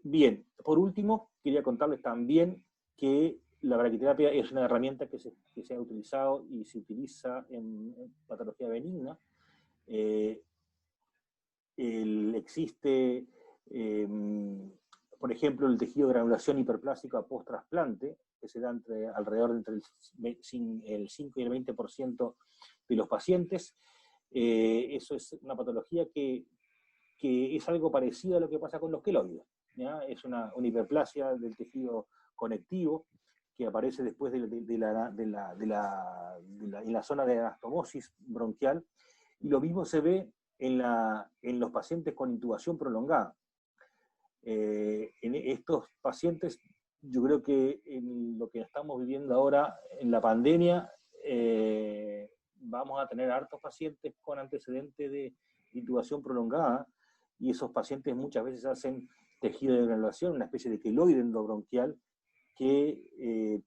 Bien, por último, quería contarles también que la braquiterapia es una herramienta que se ha utilizado y se utiliza en patología benigna. Existe, por ejemplo, el tejido de granulación hiperplástica post-trasplante, que se da alrededor entre el 5 y el 20% de los pacientes. Eso es una patología que es algo parecido a lo que pasa con los queloides, ¿ya? Es una hiperplasia del tejido conectivo que aparece después en la zona de anastomosis bronquial, y lo mismo se ve en los pacientes con intubación prolongada. En estos pacientes, yo creo que en lo que estamos viviendo ahora en la pandemia, vamos a tener hartos pacientes con antecedentes de intubación prolongada, y esos pacientes muchas veces hacen tejido de granulación, una especie de queloide endobronquial que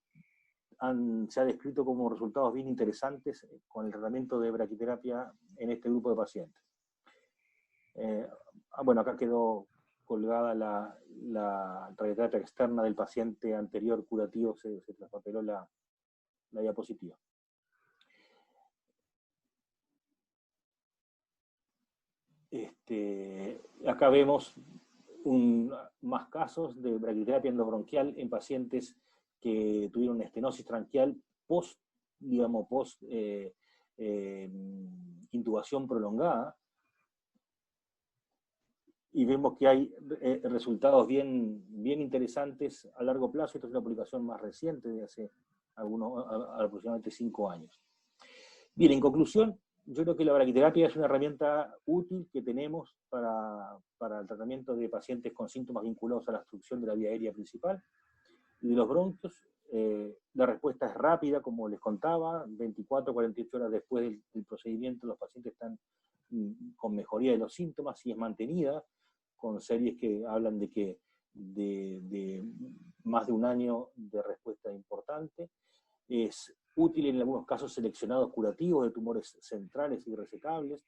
se ha descrito como resultados bien interesantes con el tratamiento de braquiterapia en este grupo de pacientes. Bueno, acá quedó colgada la radioterapia externa del paciente anterior curativo, se traspapeló la diapositiva. Acá vemos más casos de braquiterapia endobronquial en pacientes que tuvieron estenosis tranquial post intubación prolongada, y vemos que hay resultados bien interesantes a largo plazo. Esta es una publicación más reciente, de hace aproximadamente 5 años. Bien, en conclusión, yo creo que la braquiterapia es una herramienta útil que tenemos para el tratamiento de pacientes con síntomas vinculados a la obstrucción de la vía aérea principal y de los bronquios. La respuesta es rápida, como les contaba, 24 o 48 horas después del procedimiento los pacientes están con mejoría de los síntomas, y es mantenida, con series que hablan de más de 1 año de respuesta importante. Es útil en algunos casos seleccionados curativos de tumores centrales y resecables,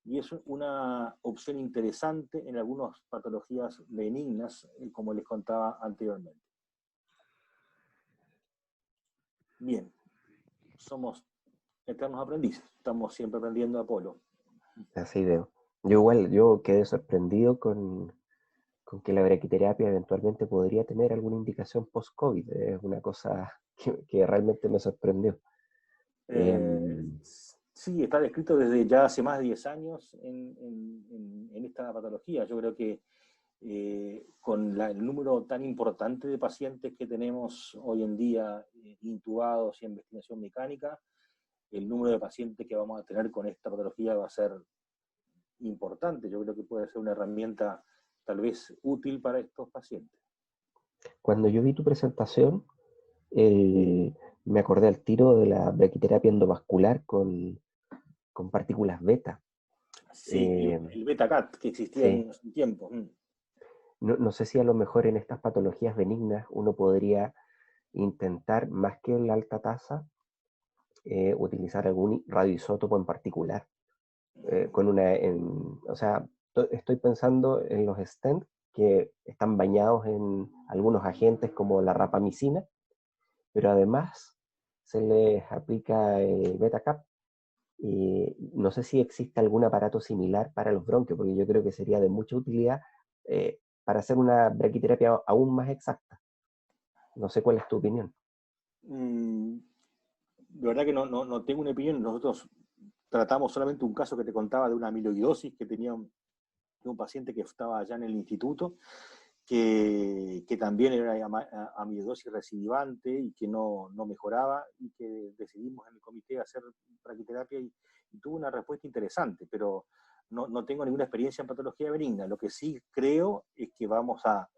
y es una opción interesante en algunas patologías benignas, como les contaba anteriormente. Bien, somos eternos aprendices, estamos siempre aprendiendo, Apolo. Así veo. Yo quedé sorprendido con que la braquiterapia eventualmente podría tener alguna indicación post-COVID. Es una cosa que realmente me sorprendió. Sí, está descrito desde ya hace más de 10 años en esta patología. Yo creo que con el número tan importante de pacientes que tenemos hoy en día intubados y en ventilación mecánica, el número de pacientes que vamos a tener con esta patología va a ser importante. Yo creo que puede ser una herramienta tal vez útil para estos pacientes. Cuando yo vi tu presentación, me acordé al tiro de la braquiterapia endovascular con partículas beta. Sí, el beta-cat que existía Sí. en un tiempo. No sé si a lo mejor en estas patologías benignas uno podría intentar, más que la alta tasa, utilizar algún radioisótopo en particular. O sea, estoy pensando en los stents que están bañados en algunos agentes como la rapamicina, pero además se les aplica el beta-cap. Y no sé si existe algún aparato similar para los bronquios, porque yo creo que sería de mucha utilidad para hacer una braquiterapia aún más exacta. No sé cuál es tu opinión. De verdad que no tengo una opinión. Nosotros tratamos solamente un caso que te contaba de una amiloidosis que tenía un paciente que estaba allá en el instituto, que también era amiloidosis recidivante y que no mejoraba, y que decidimos en el comité hacer braquiterapia y tuvo una respuesta interesante, pero no tengo ninguna experiencia en patología benigna. Lo que sí creo es que vamos a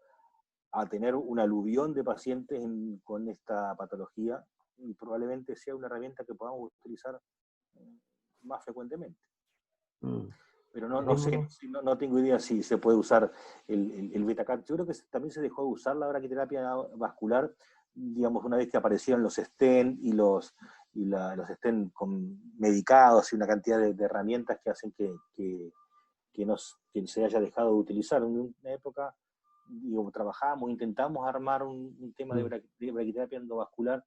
tener un aluvión de pacientes con esta patología, y probablemente sea una herramienta que podamos utilizar más frecuentemente. Pero no sé, no tengo idea si se puede usar el beta-cat. Yo creo que también se dejó de usar la braquiterapia vascular, digamos, una vez que aparecieron los stent y los stent medicados y una cantidad de herramientas que hacen que se haya dejado de utilizar. En una época, digo, trabajamos, intentamos armar un tema de braquiterapia endovascular,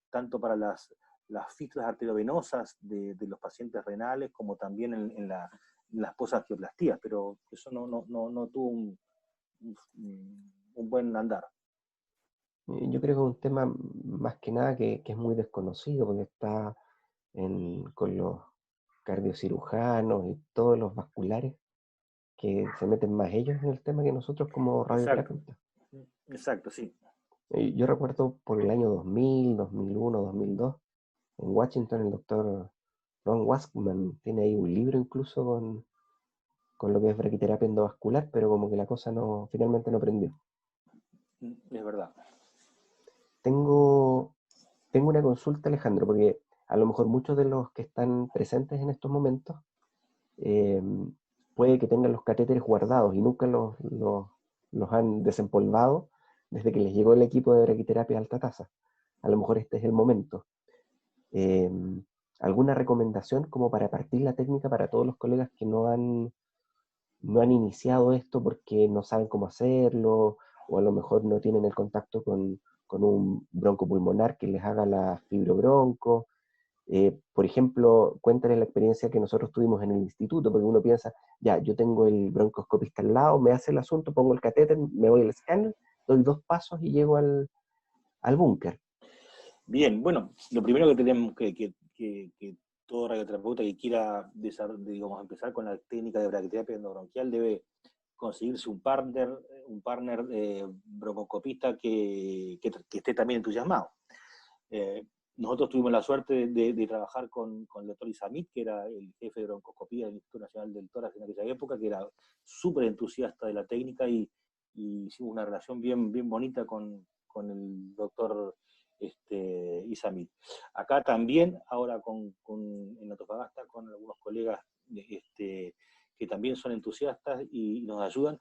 tanto para las fístulas arteriovenosas de los pacientes renales, como también en las posangioplásticas, pero eso no tuvo un buen andar. Yo creo que es un tema más que nada que es muy desconocido, porque está con los cardiocirujanos y todos los vasculares, que se meten más ellos en el tema que nosotros como radioterapeutas. Exacto, sí. Yo recuerdo por el año 2000, 2001, 2002, en Washington el doctor Ron Waskman tiene ahí un libro incluso con lo que es braquiterapia endovascular, pero como que la cosa finalmente no prendió. Es verdad. Tengo una consulta, Alejandro, porque a lo mejor muchos de los que están presentes en estos momentos puede que tengan los catéteres guardados y nunca los han desempolvado desde que les llegó el equipo de braquiterapia alta tasa. A lo mejor este es el momento. ¿Alguna recomendación como para partir la técnica para todos los colegas que no han iniciado esto porque no saben cómo hacerlo, o a lo mejor no tienen el contacto con un broncopulmonar que les haga la fibrobronco? Por ejemplo, cuéntales la experiencia que nosotros tuvimos en el instituto, porque uno piensa, ya, yo tengo el broncoscopista al lado, me hace el asunto, pongo el catéter, me voy al escáner, doy 2 pasos y llego al búnker. Bien, bueno, lo primero que tenemos que todo radioterapeuta que quiera digamos, empezar con la técnica de braquiterapia endobronquial debe conseguirse un partner broncoscopista que esté también entusiasmado. Nosotros tuvimos la suerte de trabajar con el doctor Isamit, que era el jefe de broncoscopía del Instituto Nacional del Tórax en aquella época, que era súper entusiasta de la técnica, y hicimos una relación bien bonita con el doctor Isamit. Acá también, ahora en Antofagasta, con algunos colegas que también son entusiastas y nos ayudan.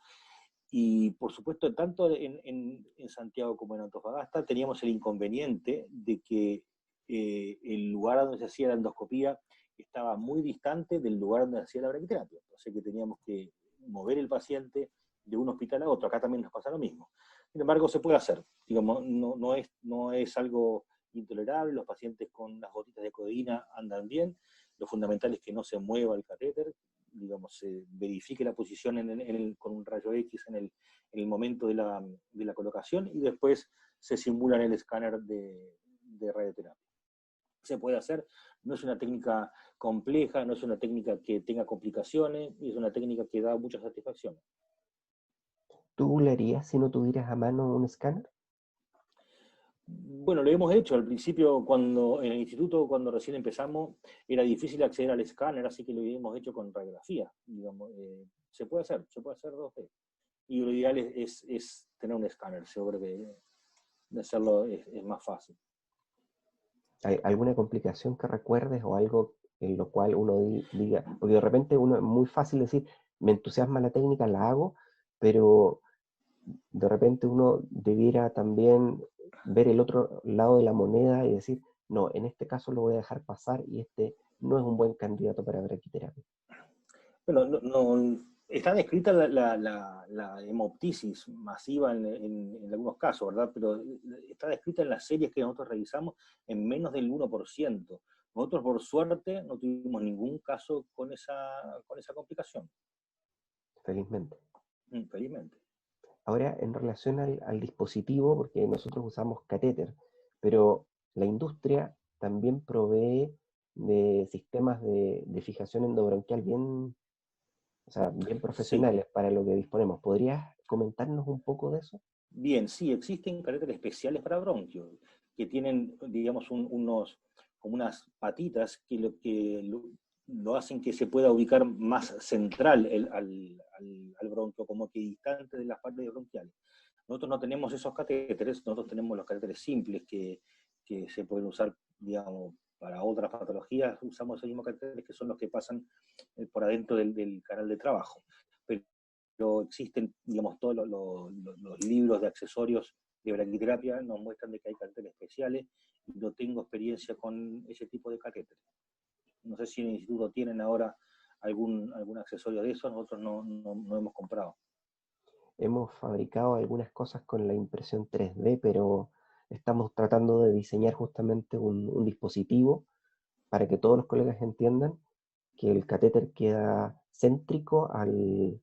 Y por supuesto, tanto en Santiago como en Antofagasta teníamos el inconveniente de que el lugar donde se hacía la endoscopía estaba muy distante del lugar donde se hacía la braquiterapia. O sea que teníamos que mover el paciente de un hospital a otro. Acá también nos pasa lo mismo. Sin embargo, se puede hacer. Digamos, no es algo intolerable. Los pacientes con las gotitas de codeína andan bien. Lo fundamental es que no se mueva el catéter, digamos, se verifique la posición con un rayo X en el momento de la colocación, y después se simula en el escáner de radioterapia. Se puede hacer, no es una técnica compleja, no es una técnica que tenga complicaciones, y es una técnica que da mucha satisfacción. ¿Tú lo harías si no tuvieras a mano un escáner? Bueno, lo hemos hecho. Al principio, cuando en el instituto, cuando recién empezamos, era difícil acceder al escáner, así que lo hemos hecho con radiografía. Digamos, se puede hacer 2D. Y lo ideal es tener un escáner. Seguro que de hacerlo es más fácil. ¿Hay alguna complicación que recuerdes o algo en lo cual uno diga? Porque de repente uno es muy fácil decir, me entusiasma la técnica, la hago, pero de repente uno debiera también ver el otro lado de la moneda y decir, no, en este caso lo voy a dejar pasar y este no es un buen candidato para braquiterapia. Bueno, está descrita la hemoptisis masiva en algunos casos, ¿verdad? Pero está descrita en las series que nosotros revisamos en menos del 1%. Nosotros, por suerte, no tuvimos ningún caso con esa complicación. Felizmente. Felizmente. Ahora, en relación al dispositivo, porque nosotros usamos catéter, pero la industria también provee de sistemas de fijación endobronquial bien, o sea, bien Sí. profesionales para lo que disponemos. ¿Podrías comentarnos un poco de eso? Bien, sí, existen catéteres especiales para bronquio, que tienen, digamos, como unas patitas que lo hacen que se pueda ubicar más central al bronquio, como que distante de las paredes bronquiales. Nosotros no tenemos esos catéteres, nosotros tenemos los catéteres simples que se pueden usar, digamos, para otras patologías, usamos esos mismos catéteres que son los que pasan por adentro del canal de trabajo. Pero existen, digamos, todos los libros de accesorios de braquiterapia nos muestran de que hay catéteres especiales y no tengo experiencia con ese tipo de catéteres. No sé si en el instituto tienen ahora algún accesorio de eso, nosotros no hemos comprado. Hemos fabricado algunas cosas con la impresión 3D, pero estamos tratando de diseñar justamente un dispositivo para que todos los colegas entiendan que el catéter queda céntrico al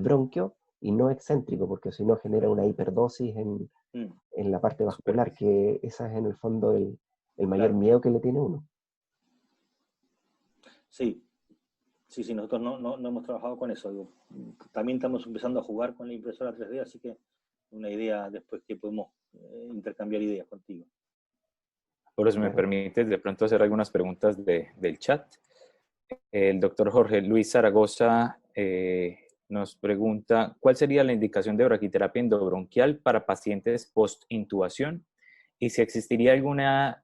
bronquio y no excéntrico, porque si no genera una hiperdosis en la parte vascular, que esa es en el fondo el mayor miedo que le tiene uno. Sí, nosotros no hemos trabajado con eso. Digo, también estamos empezando a jugar con la impresora 3D, así que una idea después que podemos intercambiar ideas contigo. Ahora, si me permites de pronto hacer algunas preguntas del chat. El doctor Jorge Luis Zaragoza nos pregunta, ¿cuál sería la indicación de braquiterapia endobronquial para pacientes post-intubación? Y si existiría alguna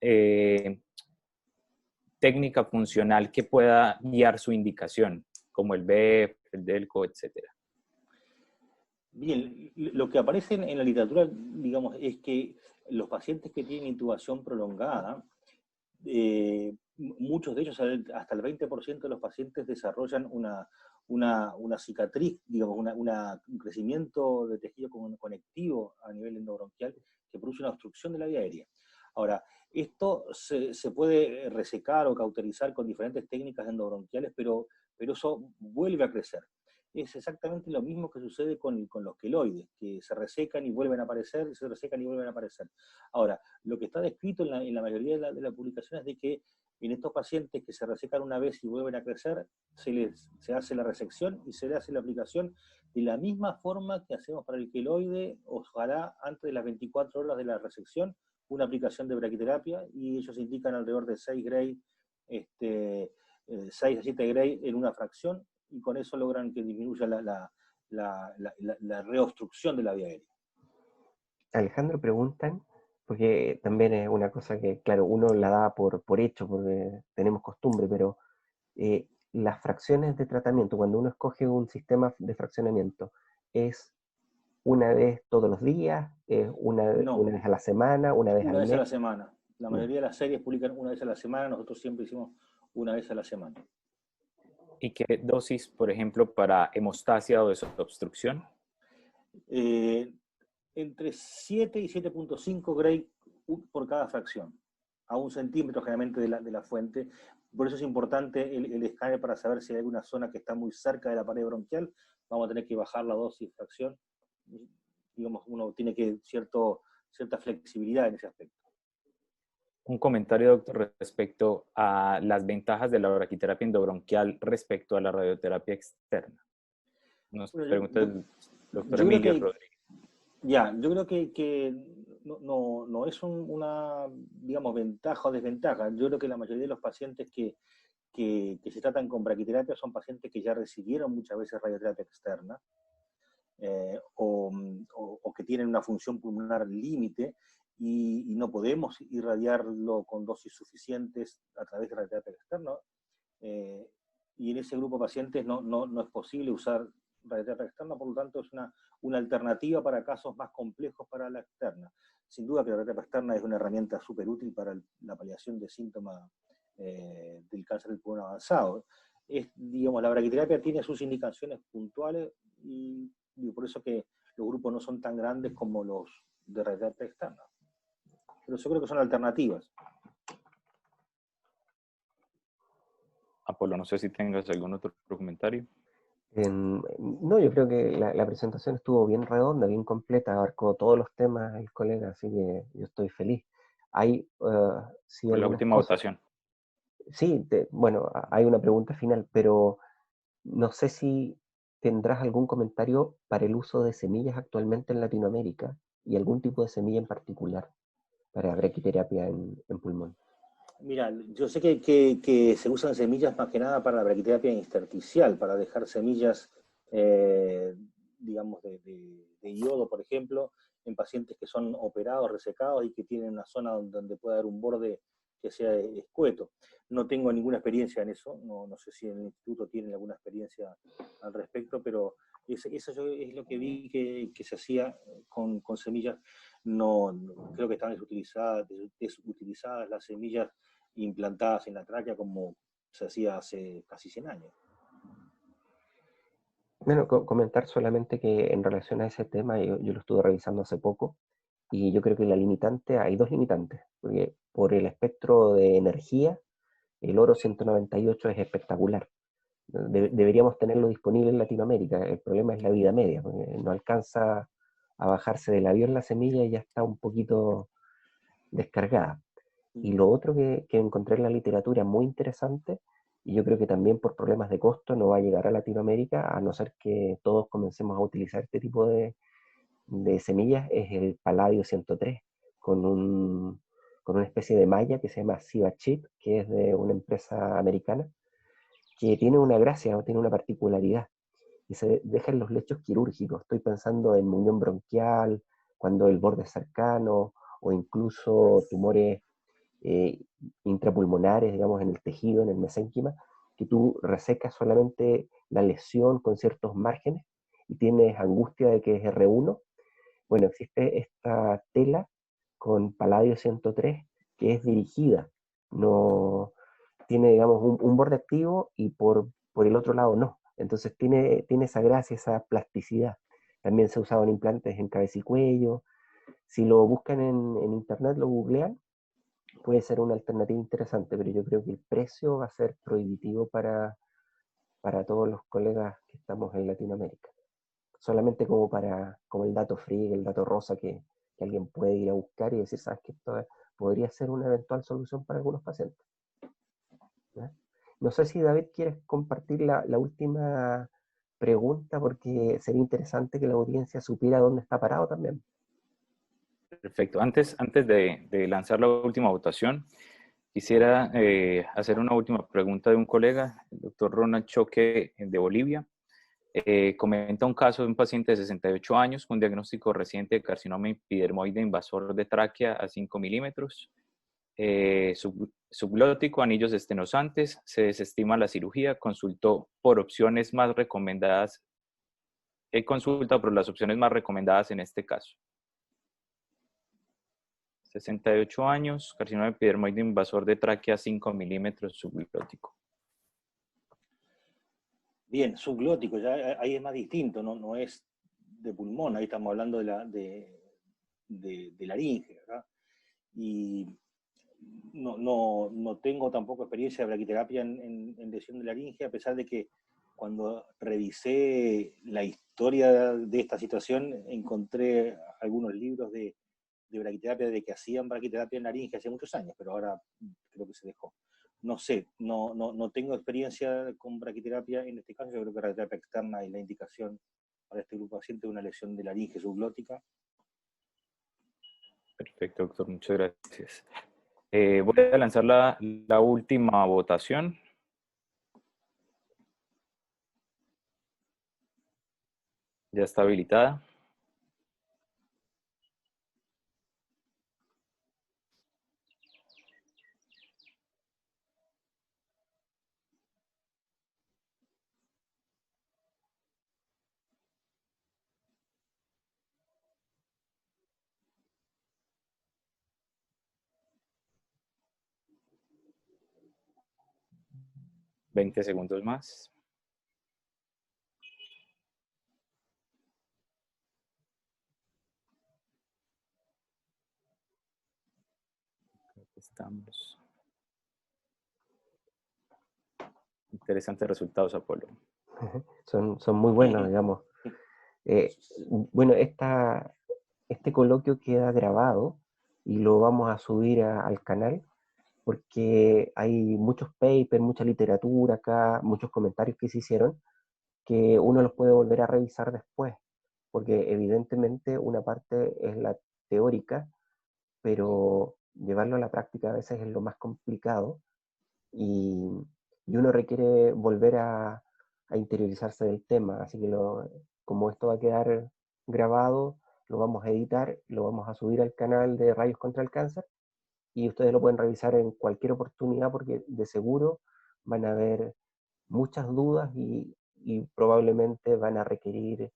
técnica funcional que pueda guiar su indicación, como el BEP, el DELCO, etcétera. Bien, lo que aparece en la literatura, digamos, es que los pacientes que tienen intubación prolongada, muchos de ellos, hasta el 20% de los pacientes desarrollan una cicatriz, digamos, un crecimiento de tejido conectivo a nivel endobronquial que produce una obstrucción de la vía aérea. Ahora, esto se puede resecar o cauterizar con diferentes técnicas endobronquiales, pero eso vuelve a crecer. Es exactamente lo mismo que sucede con los queloides, que se resecan y vuelven a aparecer, se resecan y vuelven a aparecer. Ahora, lo que está descrito en la mayoría de las publicaciones es de que en estos pacientes que se resecan una vez y vuelven a crecer, se hace la resección y se le hace la aplicación de la misma forma que hacemos para el queloide, ojalá antes de las 24 horas de la resección, una aplicación de braquiterapia, y ellos indican alrededor de 6 Gray, 6 a 7 Gray en una fracción, y con eso logran que disminuya la reobstrucción de la vía aérea. Alejandro, preguntan, porque también es una cosa que, claro, uno la da por hecho, porque tenemos costumbre, pero las fracciones de tratamiento, cuando uno escoge un sistema de fraccionamiento, ¿es una vez todos los días? ¿Es una vez a la semana? ¿Una vez al mes? Una vez a la semana. La mayoría de las series publican una vez a la semana, nosotros siempre hicimos una vez a la semana. ¿Y qué dosis, por ejemplo, para hemostasia o desobstrucción? Entre 7 y 7.5 Gray por cada fracción, a 1 centímetro generalmente de la fuente. Por eso es importante el escáner para saber si hay alguna zona que está muy cerca de la pared bronquial. Vamos a tener que bajar la dosis de fracción. Digamos, uno tiene que cierta flexibilidad en ese aspecto. Un comentario, doctor, respecto a las ventajas de la braquiterapia endobronquial respecto a la radioterapia externa. Nos pregunta el doctor Emilio Rodríguez. Ya, yo creo que no es una, digamos, ventaja o desventaja. Yo creo que la mayoría de los pacientes que se tratan con braquiterapia son pacientes que ya recibieron muchas veces radioterapia externa, o que tienen una función pulmonar límite y no podemos irradiarlo con dosis suficientes a través de radioterapia externa. eh, y en ese grupo de pacientes no es posible usar radioterapia externa, por lo tanto es una alternativa para casos más complejos para la externa. Sin duda que la radioterapia externa es una herramienta súper útil para la paliación de síntomas del cáncer del pulmón avanzado. Digamos, la braquiterapia tiene sus indicaciones puntuales y por eso que los grupos no son tan grandes como los de radioterapia externa. Pero yo creo que son alternativas. Apolo, no sé si tengas algún otro comentario. No, yo creo que la presentación estuvo bien redonda, bien completa, abarcó todos los temas el colega, así que yo estoy feliz. Hay sí Por la algunas última cosas. votación. Sí, bueno, hay una pregunta final, pero no sé si tendrás algún comentario para el uso de semillas actualmente en Latinoamérica y algún tipo de semilla en particular para braquiterapia en pulmón. Mira, yo sé que se usan semillas más que nada para la braquiterapia intersticial, para dejar semillas, eh, digamos, de iodo, por ejemplo, en pacientes que son operados, resecados y que tienen una zona donde pueda haber un borde que sea escueto. No tengo ninguna experiencia en eso, no sé si en el instituto tienen alguna experiencia al respecto, pero eso es lo que vi que se hacía con semillas. Creo que están desutilizadas las semillas implantadas en la tráquea como se hacía hace casi 100 años. Bueno, comentar solamente que en relación a ese tema, yo lo estuve revisando hace poco y yo creo que hay dos limitantes, porque por el espectro de energía, el oro 198 es espectacular. Deberíamos tenerlo disponible en Latinoamérica. El problema es la vida media, porque no alcanza a bajarse del avión la semilla y ya está un poquito descargada. Y lo otro que encontré en la literatura muy interesante, y yo creo que también por problemas de costo no va a llegar a Latinoamérica, a no ser que todos comencemos a utilizar este tipo de semillas, es el Paladio 103, con una especie de malla que se llama Siva Chip, que es de una empresa americana, que tiene una gracia o tiene una particularidad, y se dejan los lechos quirúrgicos. Estoy pensando en muñón bronquial, cuando el borde es cercano, o incluso tumores eh, intrapulmonares, digamos, en el tejido, en el mesénquima, que tú resecas solamente la lesión con ciertos márgenes y tienes angustia de que es R1. Bueno, existe esta tela con Paladio 103 que es dirigida, no tiene, digamos, un borde activo y por el otro lado no. Entonces tiene esa gracia, esa plasticidad. También se usaban implantes en cabeza y cuello. Si lo buscan en internet, lo googlean, puede ser una alternativa interesante, pero yo creo que el precio va a ser prohibitivo para todos los colegas que estamos en Latinoamérica. Solamente como el dato free, el dato rosa que alguien puede ir a buscar y decir, sabes que esto podría ser una eventual solución para algunos pacientes. ¿Ya? No sé si David quieres compartir la última pregunta, porque sería interesante que la audiencia supiera dónde está parado también. Perfecto. Antes de lanzar la última votación, quisiera hacer una última pregunta de un colega, el doctor Ronald Choque de Bolivia. Comenta un caso de un paciente de 68 años con diagnóstico reciente de carcinoma epidermoide invasor de tráquea a 5 milímetros, subglótico, anillos estenosantes, se desestima la cirugía, consultó por opciones más recomendadas, consulta por las opciones más recomendadas en este caso. 68 años, carcinoma epidermoide invasor de tráquea 5 milímetros subglótico. Bien, subglótico, ya ahí es más distinto, no es de pulmón, ahí estamos hablando de laringe, ¿verdad? Y no tengo tampoco experiencia de braquiterapia en lesión de laringe, a pesar de que cuando revisé la historia de esta situación encontré algunos libros de braquiterapia, de que hacían braquiterapia en laringe hace muchos años, pero ahora creo que se dejó. No sé, no tengo experiencia con braquiterapia en este caso. Yo creo que la braquiterapia externa es la indicación para este grupo de pacientes de una lesión de laringe subglótica. Perfecto, doctor, muchas gracias. Voy a lanzar la última votación. Ya está habilitada. ¿20 segundos más? Aquí estamos. Interesantes resultados, Apolo. Son muy buenos, digamos. Bueno, este coloquio queda grabado y lo vamos a subir al canal porque hay muchos papers, mucha literatura acá, muchos comentarios que se hicieron que uno los puede volver a revisar después, porque evidentemente una parte es la teórica, pero llevarlo a la práctica a veces es lo más complicado y, y uno requiere volver a interiorizarse del tema, así que como esto va a quedar grabado, lo vamos a editar, lo vamos a subir al canal de Rayos contra el Cáncer y ustedes lo pueden revisar en cualquier oportunidad porque de seguro van a haber muchas dudas y probablemente van a requerir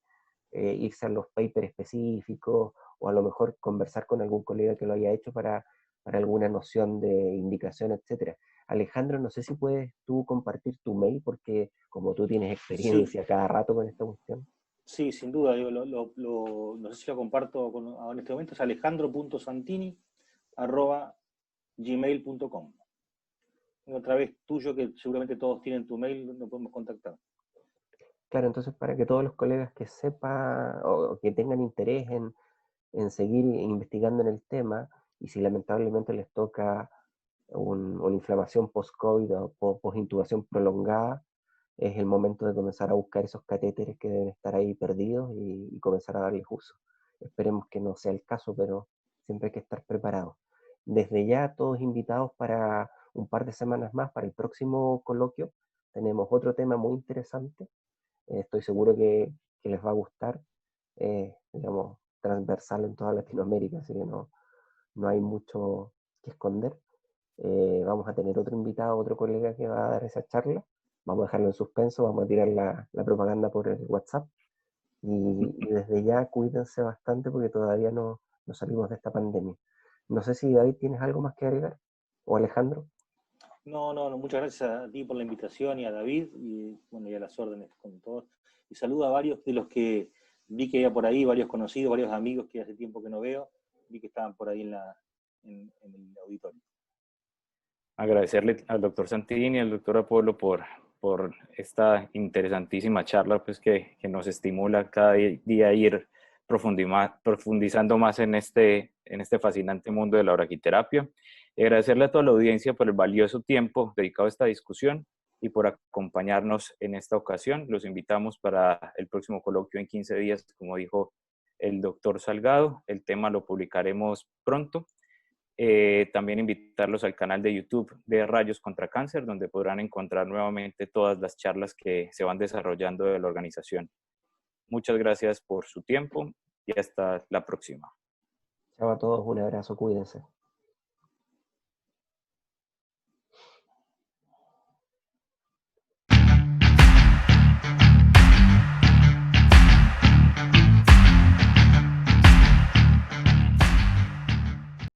irse a los papers específicos o a lo mejor conversar con algún colega que lo haya hecho para alguna noción de indicación, etcétera. Alejandro, no sé si puedes tú compartir tu mail porque como tú tienes Sí, experiencia cada rato con esta cuestión. sí, sin duda. Digo, no sé si lo comparto en este momento. Es alejandro.santini@gmail.com. Otra vez tuyo, que seguramente todos tienen tu mail, no podemos contactar. Claro, entonces para que todos los colegas que sepan o que tengan interés en seguir investigando en el tema y si lamentablemente les toca una inflamación post-COVID o post-intubación prolongada, es el momento de comenzar a buscar esos catéteres que deben estar ahí perdidos y comenzar a darles uso. Esperemos que no sea el caso, pero siempre hay que estar preparados. Desde ya, todos invitados para un par de semanas más, para el próximo coloquio. Tenemos otro tema muy interesante. Estoy seguro que les va a gustar. Digamos, transversal en toda Latinoamérica, así que no hay mucho que esconder. Vamos a tener otro invitado, otro colega que va a dar esa charla. Vamos a dejarlo en suspenso, vamos a tirar la propaganda por el WhatsApp. Y desde ya cuídense bastante porque todavía no salimos de esta pandemia. No sé si David tienes algo más que agregar o Alejandro. No, muchas gracias a ti por la invitación y a David, y bueno, y a las órdenes con todos. Y saludo a varios de los que vi que había por ahí, varios conocidos, varios amigos que hace tiempo que no veo, vi que estaban por ahí en el auditorio. Agradecerle al doctor Santini y al doctor Apolo por esta interesantísima charla, pues que nos estimula cada día a ir profundizando más en este fascinante mundo de la braquiterapia. Y agradecerle a toda la audiencia por el valioso tiempo dedicado a esta discusión y por acompañarnos en esta ocasión. Los invitamos para el próximo coloquio en 15 días, como dijo el doctor Salgado. El tema lo publicaremos pronto. También invitarlos al canal de YouTube de Rayos contra Cáncer, donde podrán encontrar nuevamente todas las charlas que se van desarrollando de la organización. Muchas gracias por su tiempo y hasta la próxima. Chao a todos, un abrazo, cuídense.